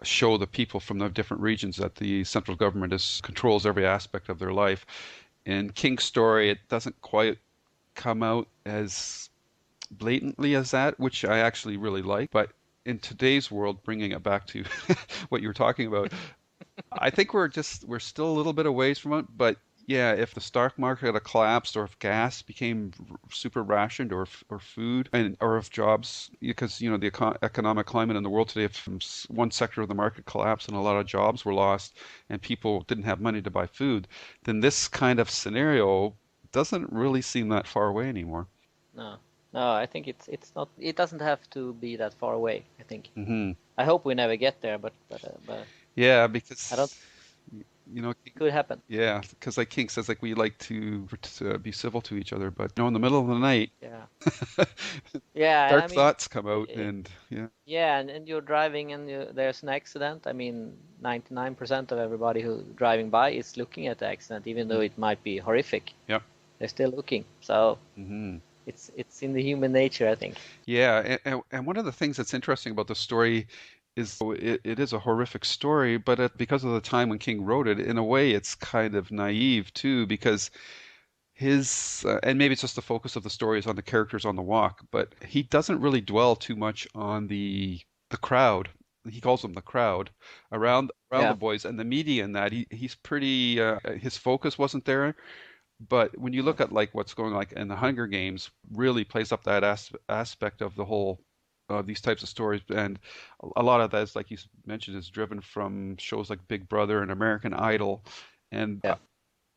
show the people from the different regions that the central government controls every aspect of their life. In King's story, it doesn't quite come out as blatantly as that, which I actually really like. But in today's world, bringing it back to what you were talking about, I think we're still a little bit away from it. But yeah, if the stock market had collapsed, or if gas became super rationed, or food, or if jobs, because the economic climate in the world today, if one sector of the market collapsed and a lot of jobs were lost and people didn't have money to buy food, then this kind of scenario doesn't really seem that far away anymore. no, no, I think it's not. It doesn't have to be that far away, I think. Hmm. I hope we never get there, but Yeah, I don't. because you know, It could happen. yeah, because like King says, like we like to be civil to each other, but in the middle of the night, Yeah, yeah. I dark mean, thoughts come out, eh, and yeah, yeah, and you're driving and there's an accident. I mean, 99% of everybody who driving by is looking at the accident, even though it might be horrific. yep, They're still looking. So hmm, it's in the human nature, I think. yeah, and one of the things that's interesting about the story is it is a horrific story, but because of the time when King wrote it, in a way, it's kind of naive too, because his and maybe it's just the focus of the story is on the characters on the walk, but he doesn't really dwell too much on the crowd. He calls them the crowd around the Yeah, boys and the media, and that he's pretty his focus wasn't there. But when you look at like what's going like in the Hunger Games, really plays up that aspect of the whole these types of stories, and a lot of that is, like you mentioned, is driven from shows like Big Brother and American Idol, and yeah,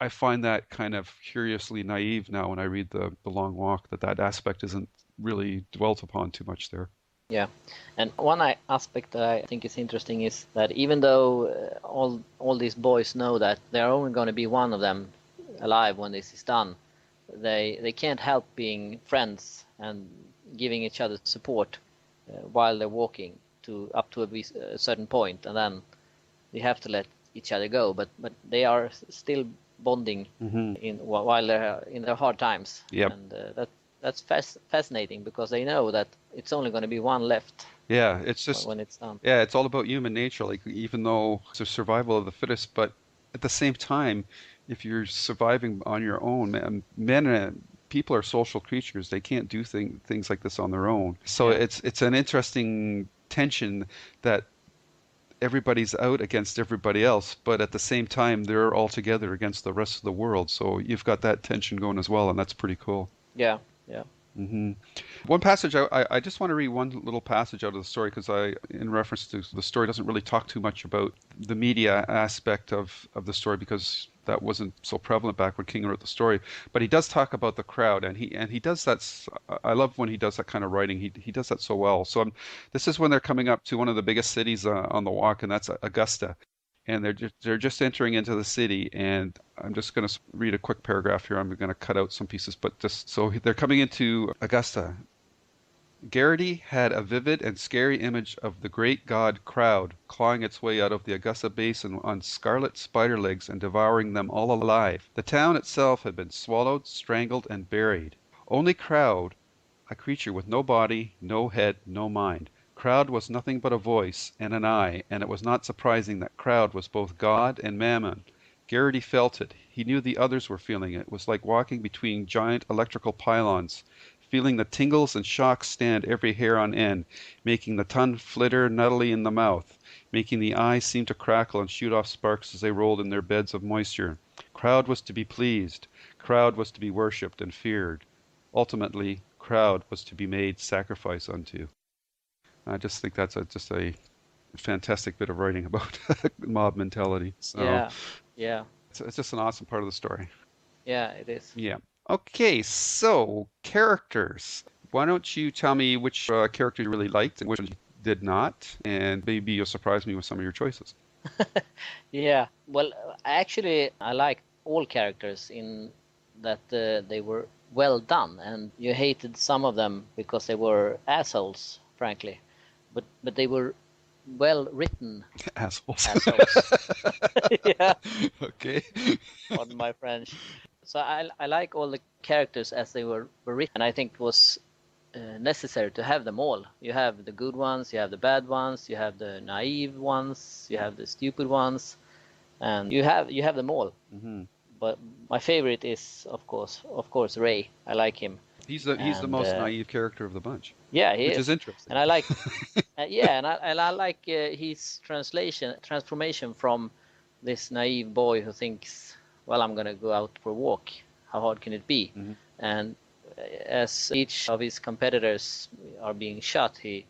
I find that kind of curiously naive now when I read the Long Walk, that aspect isn't really dwelt upon too much there. yeah. And one aspect that I think is interesting is that even though all these boys know that they're only going to be one of them alive when this is done. They can't help being friends and giving each other support while they're walking up to a certain point, and then they have to let each other go. But they are still bonding while they're in their hard times. Yep. And that's fascinating, because they know that it's only going to be one left. Yeah, it's just when it's done. Yeah, it's all about human nature. Like, even though it's a survival of the fittest, but at the same time, if you're surviving on your own, men and people are social creatures. They can't do things like this on their own. So Yeah. it's an interesting tension that everybody's out against everybody else, but at the same time, they're all together against the rest of the world. So you've got that tension going as well, and that's pretty cool. Yeah. One passage, I just want to read one little passage out of the story, because in reference to the story, doesn't really talk too much about the media aspect of the story, because that wasn't so prevalent back when King wrote the story. But he does talk about the crowd, and he does that. I love when he does that kind of writing. He does that so well. So this is when they're coming up to one of the biggest cities on the walk, and that's Augusta. And they're just entering into the city, and I'm just going to read a quick paragraph here. I'm going to cut out some pieces, but just so they're coming into Augusta. Garrity had a vivid and scary image of the great god Crowd clawing its way out of the Augusta basin on scarlet spider legs and devouring them all alive. The town itself had been swallowed, strangled, and buried. Only Crowd, a creature with no body, no head, no mind. Crowd was nothing but a voice and an eye, and it was not surprising that Crowd was both God and Mammon. Garrity felt it. He knew the others were feeling it. It was like walking between giant electrical pylons, feeling the tingles and shocks stand every hair on end, making the tongue flitter nuttily in the mouth, making the eyes seem to crackle and shoot off sparks as they rolled in their beds of moisture. Crowd was to be pleased. Crowd was to be worshipped and feared. Ultimately, Crowd was to be made sacrifice unto. I just think that's just a fantastic bit of writing about mob mentality. So Yeah. It's just an awesome part of the story. Yeah, it is. Yeah. Okay, so characters. Why don't you tell me which character you really liked and which one you did not, and maybe you'll surprise me with some of your choices. Yeah. Well, actually, I liked all characters in that they were well done, and you hated some of them because they were assholes, frankly. But they were well written. Assholes. Yeah. Okay. Pardon my French. So I like all the characters as they were written, and I think it was necessary to have them all. You have the good ones, you have the bad ones, you have the naive ones, you have the stupid ones, and you have them all. Mm-hmm. But my favorite is of course Ray. I like him. He's the most naive character of the bunch. Yeah, he which is interesting. And I like and I like his transformation from this naive boy who thinks, well, I'm gonna go out for a walk. How hard can it be? Mm-hmm. And as each of his competitors are being shot, he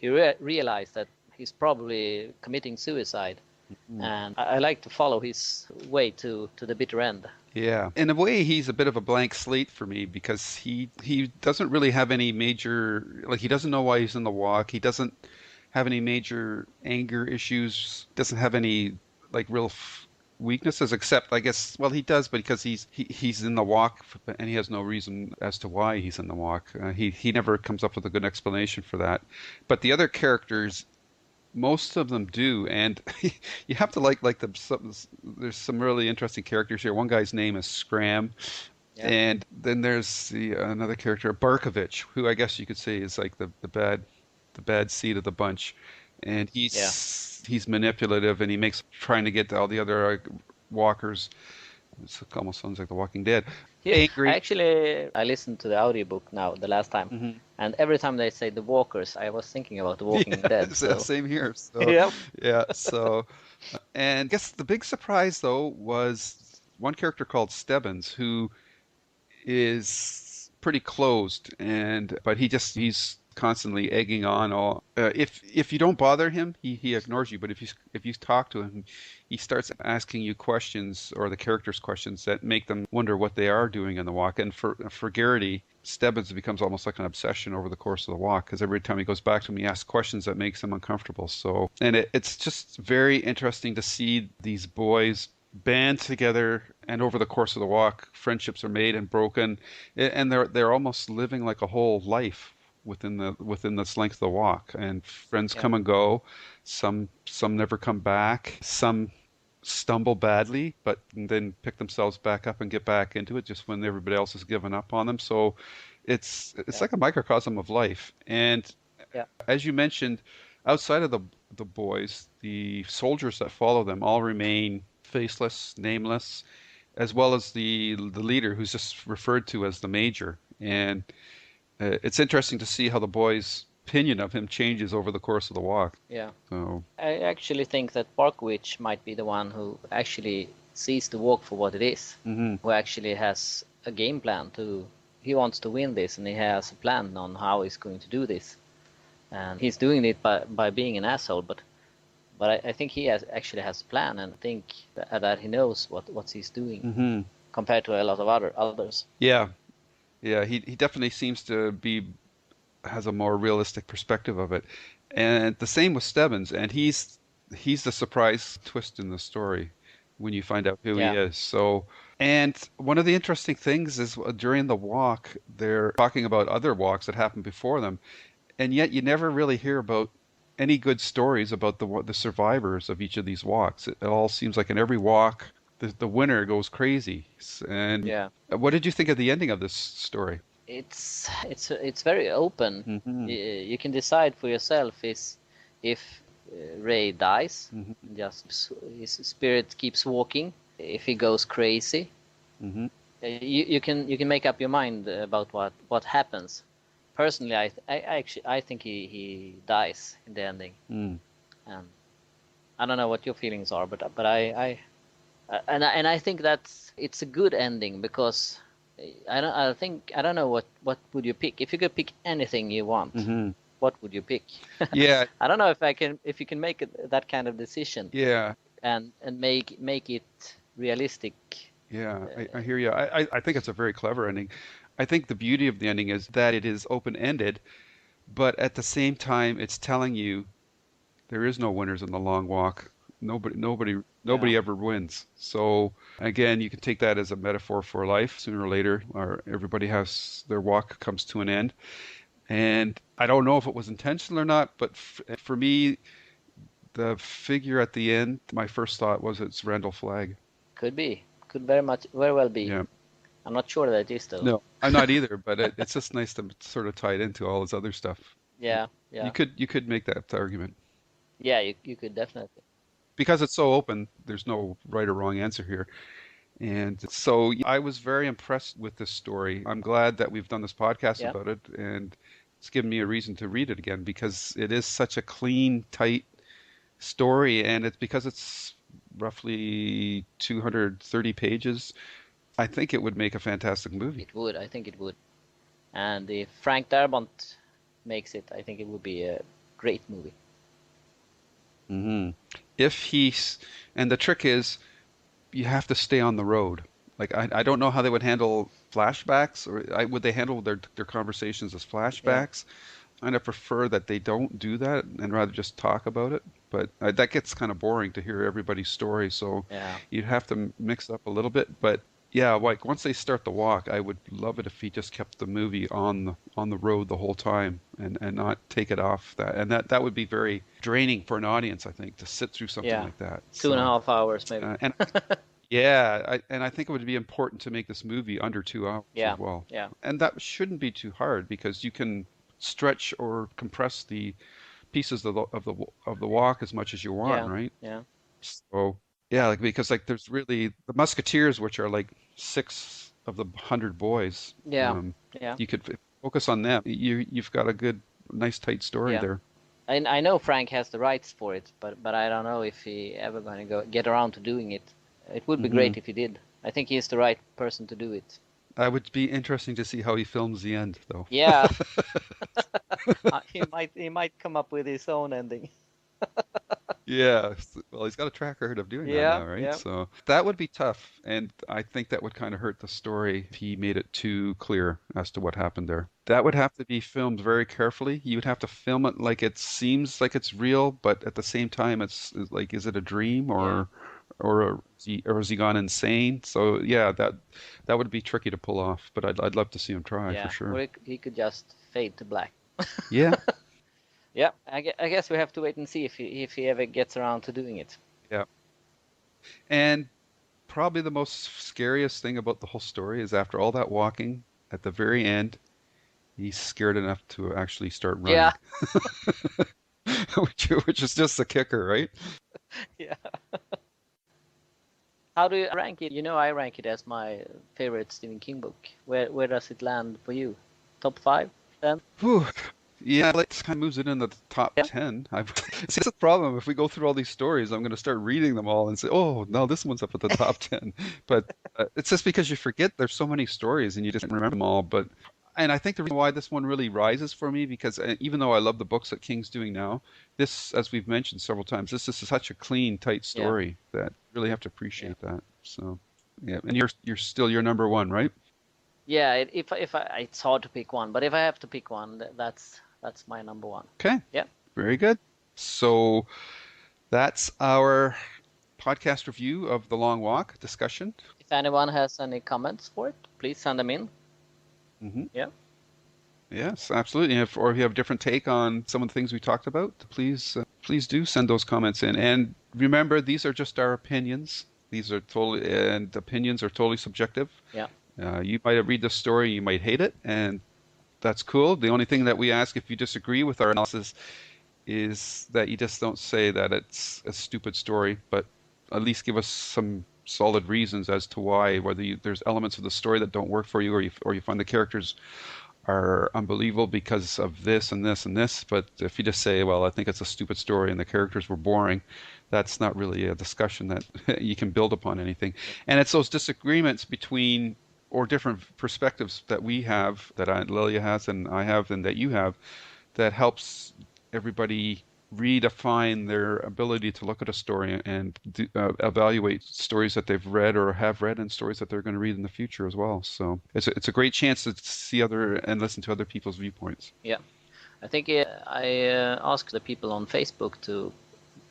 realized that he's probably committing suicide. Mm-hmm. And I like to follow his way to the bitter end. Yeah. In a way, he's a bit of a blank slate for me, because he doesn't really have any major, like, he doesn't know why he's in the walk. He doesn't have any major anger issues, doesn't have any, like, real weaknesses, except, I guess, well, he does, but because he's in the walk and he has no reason as to why he's in the walk. He never comes up with a good explanation for that. But the other characters, most of them do, and you have to like them. There's some really interesting characters here. One guy's name is Scram, yep. And then there's another character, Barkovich, who I guess you could say is like the bad seed of the bunch, and he's manipulative, and he makes trying to get all the other walkers. It almost sounds like The Walking Dead. Angry. Actually, I listened to the audiobook now the last time, mm-hmm. and every time they say the walkers, I was thinking about The Walking Dead. So. Same here. So, yep. Yeah. So, and I guess the big surprise though was one character called Stebbins, who is pretty closed, but he's constantly egging on. If you don't bother him, he ignores you. But if you talk to him, he starts asking you questions, or the characters questions, that make them wonder what they are doing in the walk. And for Garrity, Stebbins becomes almost like an obsession over the course of the walk, because every time he goes back to him, he asks questions that makes him uncomfortable. And it's just very interesting to see these boys band together And over the course of the walk, friendships are made and broken, and they're almost living like a whole life within this length of the walk. And friends Yeah. come and go. Some never come back. Some stumble badly, but then pick themselves back up and get back into it just when everybody else has given up on them. So it's Yeah. like a microcosm of life. And Yeah. as you mentioned, outside of the boys, the soldiers that follow them all remain faceless, nameless, as well as the leader, who's just referred to as the major. And it's interesting to see how the boys' opinion of him changes over the course of the walk. Yeah. So I actually think that Barkowitz might be the one who actually sees the walk for what it is, mhm. who actually has a game plan he wants to win this, and he has a plan on how he's going to do this. And he's doing it by being an asshole, but I think he actually has a plan, and I think that he knows what he's doing compared to a lot of others. Yeah, yeah, he definitely seems to has a more realistic perspective of it. And the same with Stebbins, and he's the surprise twist in the story when you find out who he Yeah. is. So, and one of the interesting things is during the walk, they're talking about other walks that happened before them, and yet you never really hear about any good stories about the survivors of each of these walks. It all seems like in every walk, the winner goes crazy. And Yeah. what did you think of the ending of this story? It's very open. Hmm. You can decide for yourself if Ray dies, Hmm. just his spirit keeps walking. If he goes crazy, Hmm. you can make up your mind about what happens. Personally, I think he dies in the ending. Mm. And I don't know what your feelings are, but I think it's a good ending, because I don't know what would you pick if you could pick anything you want. Hmm. What would you pick? Yeah, I don't know if you can make that kind of decision yeah, and make it realistic. yeah. I hear you. I think it's a very clever ending. I think the beauty of the ending is that it is open-ended, but at the same time, it's telling you there is no winners in the long walk. Yeah. Nobody ever wins. So again, you can take that as a metaphor for life. Sooner or later, everybody has their walk comes to an end. And I don't know if it was intentional or not, but for me, the figure at the end, my first thought was it's Randall Flagg. Could very well be. Yeah. I'm not sure that it is though. No, I'm not either, but it's just nice to sort of tie it into all this other stuff. Yeah. You could make that argument. Yeah, you could definitely. Because it's so open, there's no right or wrong answer here. And so I was very impressed with this story. I'm glad that we've done this podcast Yeah. about it, and it's given me a reason to read it again because it is such a clean, tight story, and it's because it's roughly 230 pages. I think it would make a fantastic movie. It would. I think it would. And if Frank Darabont makes it, I think it would be a great movie. Hmm. If he's, and the trick is, you have to stay on the road. Like I don't know how they would handle flashbacks, or would they handle their conversations as flashbacks? I prefer that they don't do that and rather just talk about it. But that gets kind of boring to hear everybody's story. So Yeah. you'd have to mix it up a little bit. But yeah, like once they start the walk, I would love it if he just kept the movie on the road the whole time and not take it off that. And that would be very draining for an audience, I think, to sit through something Yeah. like that. 2.5 hours maybe. And yeah, I think it would be important to make this movie under 2 hours Yeah. as well. Yeah. And that shouldn't be too hard because you can stretch or compress the pieces of the walk as much as you want, Yeah. right? Yeah. So yeah, like because like there's really the Musketeers, which are like 6 of the 100 boys. Yeah. Yeah. You could focus on them. You've got a good, nice, tight story Yeah. there. I know Frank has the rights for it, but I don't know if he ever going to get around to doing it. It would be great if he did. I think he's the right person to do it. That would be interesting to see how he films the end, though. Yeah. He might come up with his own ending. Yeah, well, he's got a track record of doing that Yeah, now, right? yeah. So that would be tough, and I think that would kind of hurt the story if he made it too clear as to what happened there. That would have to be filmed very carefully. You would have to film it like it seems like it's real, but at the same time, it's like, is it a dream or has he gone insane? So yeah, that would be tricky to pull off, but I'd love to see him try for Yeah, sure. or he could just fade to black. Yeah, Yeah, I guess we have to wait and see if he ever gets around to doing it. yeah. And probably the most scariest thing about the whole story is after all that walking, at the very end, he's scared enough to actually start Yeah, running, which is just the kicker, right? yeah. How do you rank it? You know, I rank it as my favorite Stephen King book. Where does it land for you? Top 5 then? Whew. Yeah, like kind of moves it in the top Yeah. 10. See, that's the problem. If we go through all these stories, I'm going to start reading them all and say, oh, no, this one's up at the top 10. But it's just because you forget there's so many stories and you just remember them all. And I think the reason why this one really rises for me, because even though I love the books that King's doing now, this, as we've mentioned several times, this is such a clean, tight story that you really have to appreciate that. So, yeah. And you're still your number one, right? Yeah, it's hard to pick one, but if I have to pick one, that's my number one. Okay. Yeah. Very good. So that's our podcast review of The Long Walk discussion. If anyone has any comments for it, please send them in. Mm-hmm. Yeah. Yes, absolutely. Or if you have a different take on some of the things we talked about, please do send those comments in. And remember, these are just our opinions. Opinions are totally subjective. Yeah. You might read the story, you might hate it, and that's cool. The only thing that we ask if you disagree with our analysis is that you just don't say that it's a stupid story, but at least give us some solid reasons as to why, whether there's elements of the story that don't work for you, or you find the characters are unbelievable because of this and this and this. But if you just say, well, I think it's a stupid story and the characters were boring, that's not really a discussion that you can build upon anything. And it's those disagreements between or different perspectives that we have, that Lilja has and I have and that you have, that helps everybody redefine their ability to look at a story and evaluate stories that they've read or have read and stories that they're going to read in the future as well. So it's a great chance to see other and listen to other people's viewpoints. Yeah. I think I asked the people on Facebook to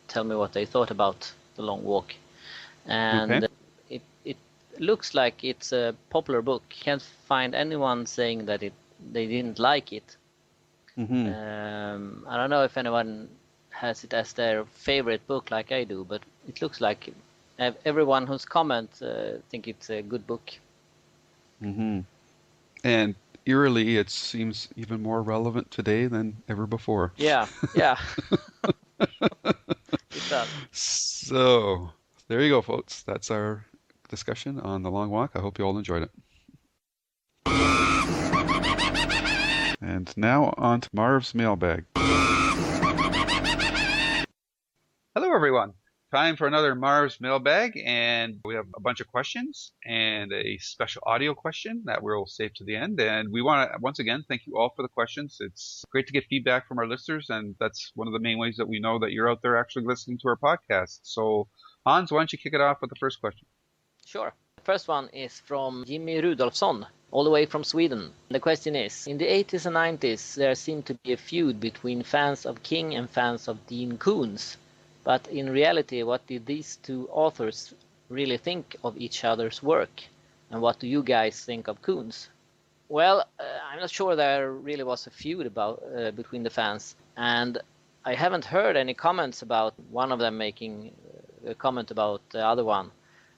tell me what they thought about The Long Walk. And Okay. It looks like it's a popular book. Can't find anyone saying that they didn't like it. Mm-hmm. I don't know if anyone has it as their favorite book like I do, but it looks like everyone who's comments think it's a good book. Mm-hmm. And eerily, it seems even more relevant today than ever before. Yeah, yeah. It does. So there you go, folks. That's our discussion on The Long Walk. I hope you all enjoyed it. And now on to Marv's mailbag. Hello, everyone. Time for another Marv's mailbag, and we have a bunch of questions and a special audio question that we'll save to the end. And we want to, once again, thank you all for the questions. It's great to get feedback from our listeners, and that's one of the main ways that we know that you're out there actually listening to our podcast. So, Hans, why don't you kick it off with the first question? Sure. The first one is from Jimmy Rudolfsson, all the way from Sweden. The question is, in the 80s and 90s, there seemed to be a feud between fans of King and fans of Dean Koontz. But in reality, what did these two authors really think of each other's work? And what do you guys think of Koontz? Well, I'm not sure there really was a feud between the fans. And I haven't heard any comments about one of them making a comment about the other one.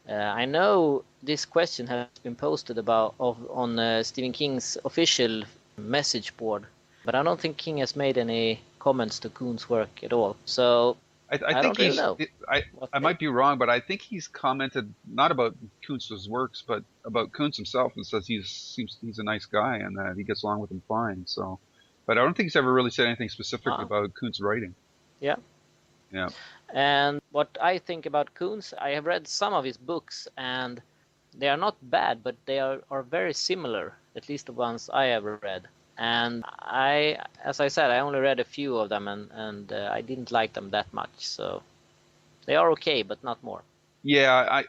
I know this question has been posted on Stephen King's official message board, but I don't think King has made any comments to Koontz's work at all. So I think don't really know. I might be wrong, but I think he's commented not about Koontz's works, but about Koontz himself, and says he's a nice guy and that he gets along with him fine. So, but I don't think he's ever really said anything specific about Koontz's writing. Yeah. Yeah. And what I think about Koontz, I have read some of his books, and they are not bad, but they are very similar, at least the ones I have read. And as I said, I only read a few of them, and I didn't like them that much. So they are okay, but not more. Yeah,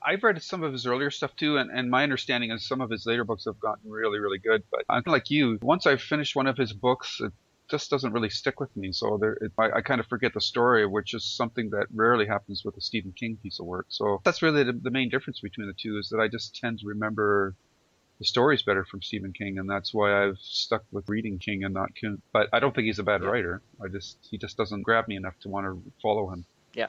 I've read some of his earlier stuff too, and my understanding is some of his later books have gotten really, really good. But I'm like you. Once I've finished one of his books, just doesn't really stick with me. So I kind of forget the story, which is something that rarely happens with a Stephen King piece of work. So that's really the main difference between the two, is that I just tend to remember the story's better from Stephen King, and that's why I've stuck with reading King and not Kuhn. But I don't think he's a bad writer. He just doesn't grab me enough to want to follow him. Yeah,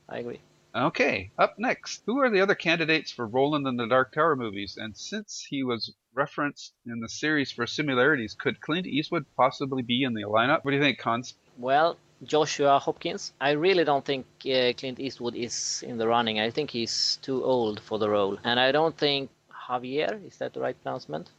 I agree. Okay, up next, who are the other candidates for Roland and the Dark Tower movies? And since he was referenced in the series for similarities, could Clint Eastwood possibly be in the lineup? What do you think, Hans? Well, Joshua Hopkins. I really don't think Clint Eastwood is in the running. I think he's too old for the role. And I don't think Javier, is that the right pronouncement?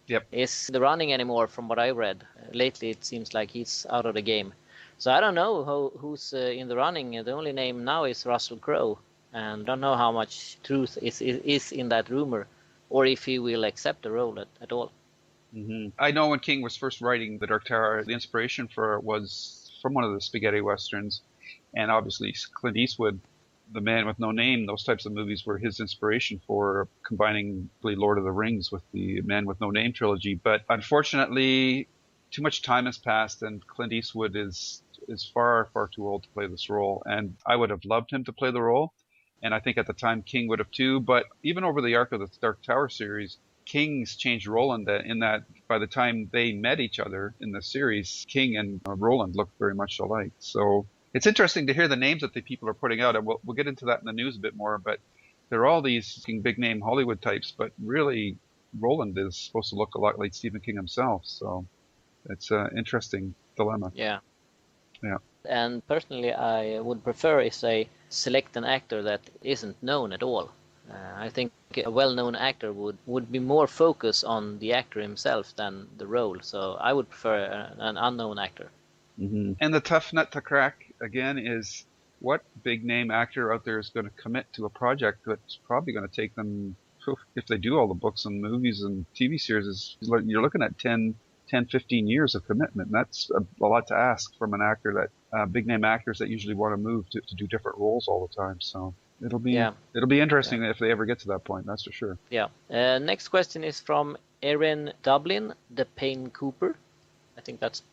Yep. Is the running anymore from what I read. Lately it seems like he's out of the game. So I don't know who's in the running. The only name now is Russell Crowe. And I don't know how much truth is in that rumor, or if he will accept the role at all. Mm-hmm. I know when King was first writing The Dark Tower, the inspiration for it was from one of the spaghetti westerns. And obviously Clint Eastwood, The Man with No Name, those types of movies were his inspiration for combining Lord of the Rings with the Man with No Name trilogy. But unfortunately, too much time has passed, and Clint Eastwood is far, far too old to play this role. And I would have loved him to play the role, and I think at the time King would have too. But even over the arc of the Dark Tower series, King's changed Roland in that by the time they met each other in the series, King and Roland looked very much alike. So it's interesting to hear the names that the people are putting out, and we'll get into that in the news a bit more, but they're all these big-name Hollywood types, but really Roland is supposed to look a lot like Stephen King himself, so it's an interesting dilemma. Yeah. Yeah. And personally, I would prefer if they select an actor that isn't known at all. I think a well-known actor would be more focused on the actor himself than the role, so I would prefer an unknown actor. Mm-hmm. And the tough nut to crack, again, is what big-name actor out there is going to commit to a project that's probably going to take them, if they do all the books and movies and TV series, you're looking at 10, 15 years of commitment. And that's a lot to ask from an actor big-name actors that usually want to move to do different roles all the time. So it'll be interesting if they ever get to that point, that's for sure. Yeah. Next question is from Erin Dublin, the Payne Cooper. I think that's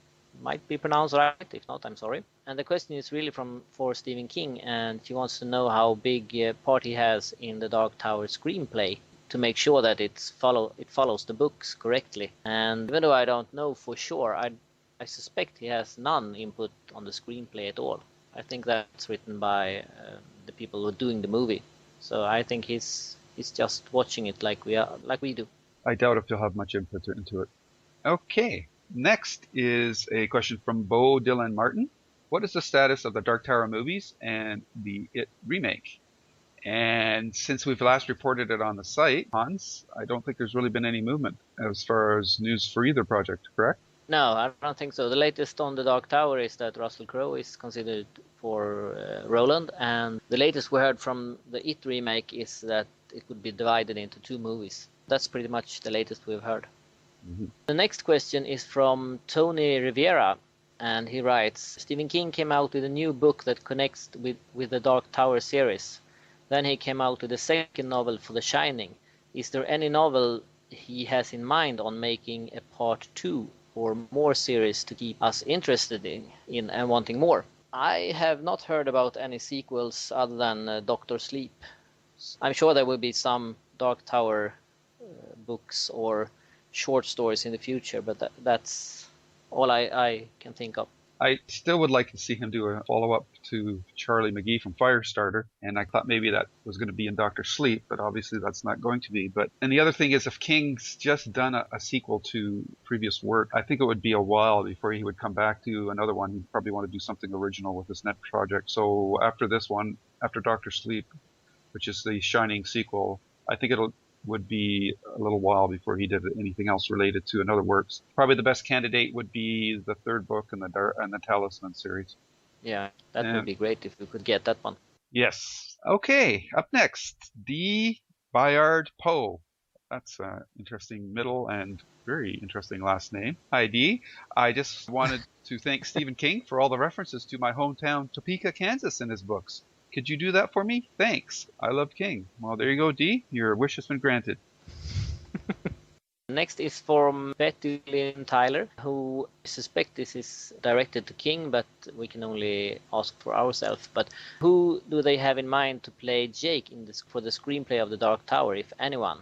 might be pronounced right. If not, I'm sorry. And the question is really for Stephen King, and she wants to know how big part he has in the Dark Tower screenplay to make sure that it follows the books correctly. And even though I don't know for sure, I suspect he has none input on the screenplay at all. I think that's written by the people who are doing the movie. So I think he's just watching it like we do. I doubt if he'll have much input into it. Okay. Next is a question from Bo Dylan Martin. What is the status of the Dark Tower movies and the It remake? And since we've last reported it on the site, Hans, I don't think there's really been any movement as far as news for either project, correct? No, I don't think so. The latest on the Dark Tower is that Russell Crowe is considered for Roland, and the latest we heard from the It remake is that it would be divided into 2 movies. That's pretty much the latest we've heard. Mm-hmm. The next question is from Tony Riviera, and he writes, Stephen King came out with a new book that connects with the Dark Tower series. Then he came out with a second novel for The Shining. Is there any novel he has in mind on making a part 2 or more series to keep us interested in and wanting more? I have not heard about any sequels other than Doctor Sleep. I'm sure there will be some Dark Tower books or short stories in the future, but that's all I can think of. I still would like to see him do a follow-up to Charlie McGee from Firestarter, and I thought maybe that was going to be in Doctor Sleep, but obviously that's not going to be. And the other thing is, if King's just done a sequel to previous work, I think it would be a while before he would come back to another one. He'd probably want to do something original with this next project. So after this one, after Doctor Sleep, which is the Shining sequel, I think would be a little while before he did anything else related to another works. Probably the best candidate would be the third book in the Talisman series. Yeah, that would be great if we could get that one. Yes. Okay, up next, D. Bayard Poe. That's an interesting middle and very interesting last name. Hi, D. I just wanted to thank Stephen King for all the references to my hometown, Topeka, Kansas in his books. Could you do that for me? Thanks. I love King. Well, there you go, D. Your wish has been granted. Next is from Betty Lynn Tyler, who I suspect this is directed to King, but we can only ask for ourselves. But who do they have in mind to play Jake for the screenplay of The Dark Tower, if anyone?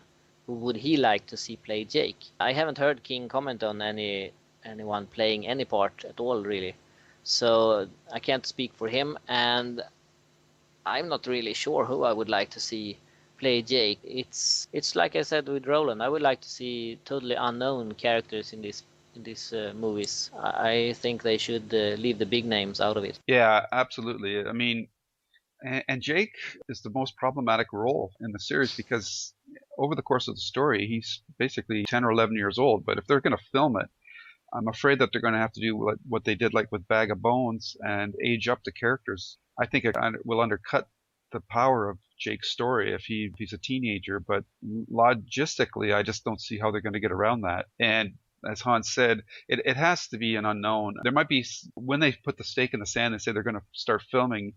Who would he like to see play Jake? I haven't heard King comment on anyone playing any part at all, really. So I can't speak for him, and I'm not really sure who I would like to see play Jake. It's like I said with Roland. I would like to see totally unknown characters in these movies. I think they should leave the big names out of it. Yeah, absolutely. I mean, and Jake is the most problematic role in the series because over the course of the story, he's basically 10 or 11 years old. But if they're going to film it, I'm afraid that they're going to have to do what they did like with Bag of Bones and age up the characters. I think it will undercut the power of Jake's story if he's a teenager, but logistically, I just don't see how they're going to get around that. And as Hans said, it has to be an unknown. There might be, when they put the stake in the sand and say they're going to start filming,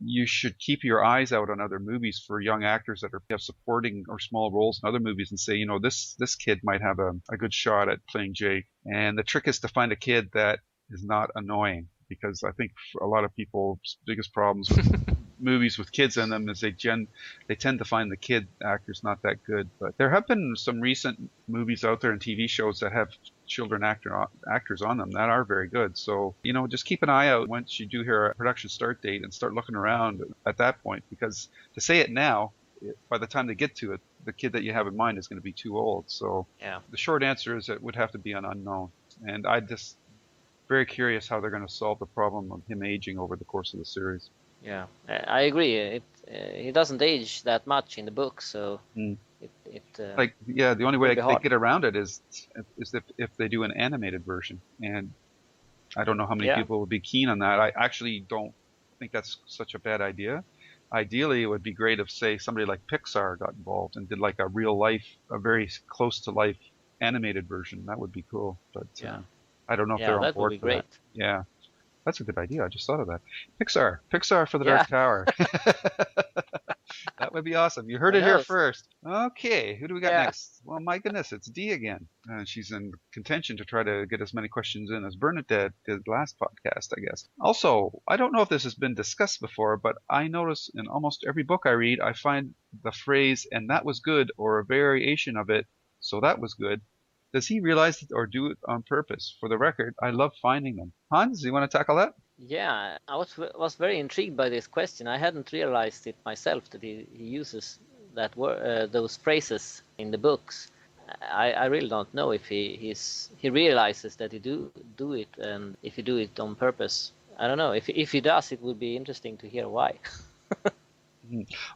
you should keep your eyes out on other movies for young actors that have supporting or small roles in other movies and say, this kid might have a good shot at playing Jake. And the trick is to find a kid that is not annoying, because I think for a lot of people's biggest problems with movies with kids in them is they tend to find the kid actors not that good. But there have been some recent movies out there and TV shows that have children actors on them that are very good. So, just keep an eye out once you do hear a production start date and start looking around at that point, because to say it now, by the time they get to it, the kid that you have in mind is going to be too old. So yeah. The short answer is it would have to be an unknown. And I just very curious how they're going to solve the problem of him aging over the course of the series. Yeah, I agree. He doesn't age that much in the book, so the only way they hard. get around it is if they do an animated version, and I don't know how many people would be keen on that. I actually don't think that's such a bad idea. Ideally, it would be great if, say, somebody like Pixar got involved and did like a very close to life animated version. That would be cool, but I don't know if they're on board for that. Yeah. That's a good idea. I just thought of that. Pixar for the Dark Tower. That would be awesome. You heard it here first. Okay, who do we got next? Well, my goodness, it's Dee again. She's in contention to try to get as many questions in as Bernadette did last podcast, I guess. Also, I don't know if this has been discussed before, but I notice in almost every book I read, I find the phrase, "and that was good," or a variation of it, "so that was good." Does he realize it or do it on purpose? For the record, I love finding them. Hans, do you want to tackle that? Yeah, I was very intrigued by this question. I hadn't realized it myself that he uses that those phrases in the books. I really don't know if he realizes that he do it, and if he do it on purpose. I don't know. If he does, it would be interesting to hear why.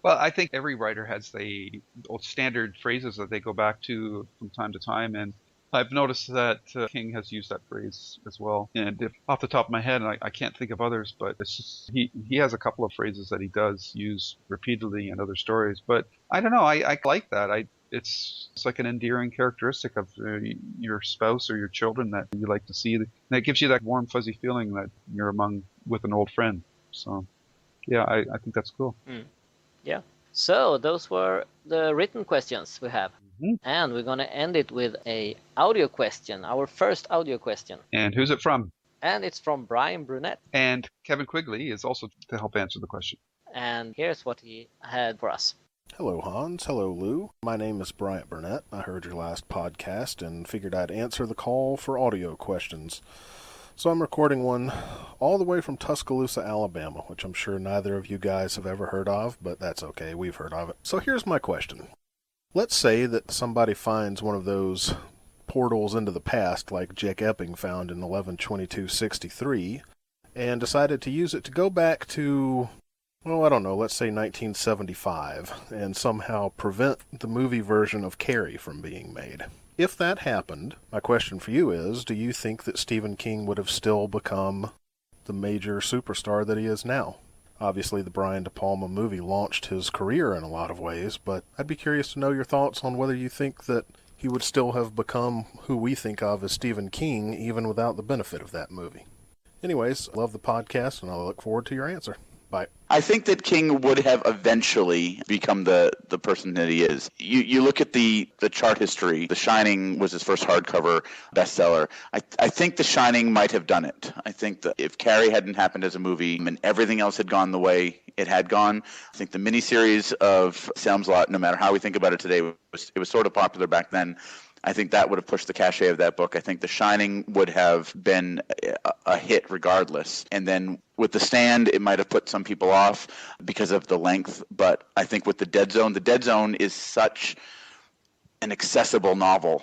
Well, I think every writer has the standard phrases that they go back to from time to time, and I've noticed that King has used that phrase as well. And off the top of my head, and I can't think of others, but it's just, he has a couple of phrases that he does use repeatedly in other stories. But I don't know, I like that. It's like an endearing characteristic of your spouse or your children that you like to see. And it gives you that warm, fuzzy feeling that you're with an old friend. So, yeah, I think that's cool. Yeah. So those were the written questions we have. And we're going to end it with a audio question, our first audio question. And who's it from? And it's from Bryant Burnette. And Kevin Quigley is also to help answer the question. And here's what he had for us. Hello, Hans. Hello, Lou. My name is Bryant Burnette. I heard your last podcast and figured I'd answer the call for audio questions. So I'm recording one all the way from Tuscaloosa, Alabama, which I'm sure neither of you guys have ever heard of, but that's okay. We've heard of it. So here's my question. Let's say that somebody finds one of those portals into the past like Jake Epping found in 11/22/63 and decided to use it to go back to, well, I don't know, let's say 1975 and somehow prevent the movie version of Carrie from being made. If that happened, my question for you is, do you think that Stephen King would have still become the major superstar that he is now? Obviously, the Brian De Palma movie launched his career in a lot of ways, but I'd be curious to know your thoughts on whether you think that he would still have become who we think of as Stephen King, even without the benefit of that movie. Anyways, love the podcast, and I look forward to your answer. Bye. I think that King would have eventually become the person that he is. You look at the chart history. The Shining was his first hardcover bestseller. I think The Shining might have done it. I think that if Carrie hadn't happened as a movie and everything else had gone the way it had gone, I think the miniseries of Salem's Lot, no matter how we think about it today, it was sort of popular back then. I think that would have pushed the cachet of that book. I think The Shining would have been a hit regardless. And then with The Stand, it might have put some people off because of the length. But I think with The Dead Zone is such an accessible novel.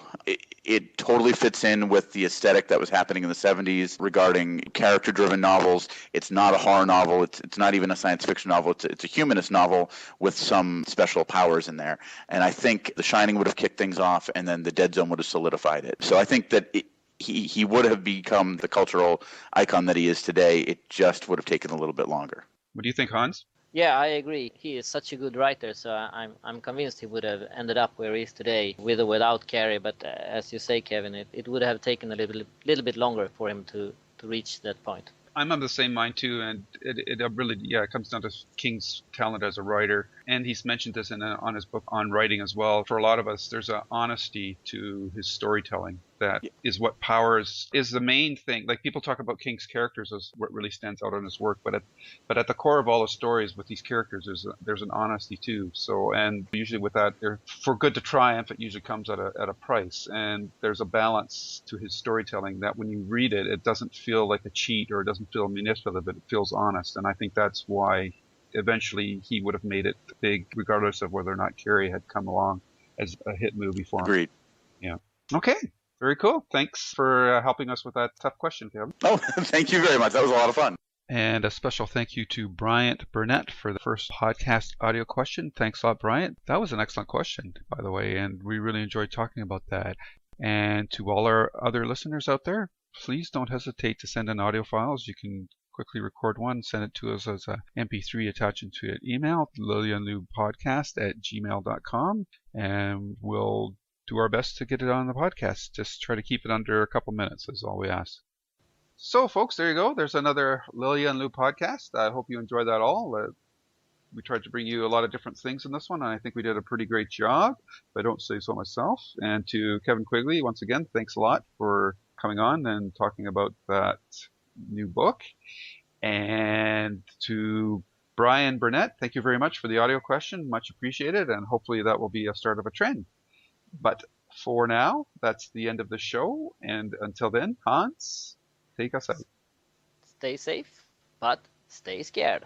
It totally fits in with the aesthetic that was happening in the 70s regarding character-driven novels. It's not a horror novel. It's not even a science fiction novel. It's a humanist novel with some special powers in there. And I think The Shining would have kicked things off, and then The Dead Zone would have solidified it. So I think that he would have become the cultural icon that he is today. It just would have taken a little bit longer. What do you think, Hans? Yeah, I agree. He is such a good writer, so I'm convinced he would have ended up where he is today, with or without Carrie. But as you say, Kevin, it would have taken a little bit longer for him to reach that point. I'm of the same mind too, and it really, it comes down to King's talent as a writer, and he's mentioned this on his book on writing as well. For a lot of us, there's an honesty to his storytelling that is what powers is the main thing. Like, people talk about King's characters as what really stands out in his work, but at the core of all the stories with these characters, there's an honesty too. So, and usually with that, for good to triumph, it usually comes at a price, and there's a balance to his storytelling that when you read it, it doesn't feel like a cheat or it doesn't feel manipulative, but it feels honest. And I think that's why eventually he would have made it big, regardless of whether or not Carrie had come along as a hit movie for him. Agreed. Yeah. Okay. Very cool. Thanks for helping us with that tough question, Kevin. Oh, thank you very much. That was a lot of fun. And a special thank you to Bryant Burnette for the first podcast audio question. Thanks a lot, Bryant. That was an excellent question, by the way, and we really enjoyed talking about that. And to all our other listeners out there, please don't hesitate to send in audio files. You can quickly record one, send it to us as a MP3 attached to an email, liljaandloupodcast@gmail.com, and we'll do our best to get it on the podcast. Just try to keep it under a couple minutes is all we ask. So, folks, there you go. There's another Lilja and Lou podcast. I hope you enjoyed that all. We tried to bring you a lot of different things in this one, and I think we did a pretty great job, if I don't say so myself. And to Kevin Quigley, once again, thanks a lot for coming on and talking about that new book. And to Bryant Burnette, thank you very much for the audio question. Much appreciated, and hopefully that will be a start of a trend. But for now, that's the end of the show. And until then, Hans, take us out. Stay safe, but stay scared.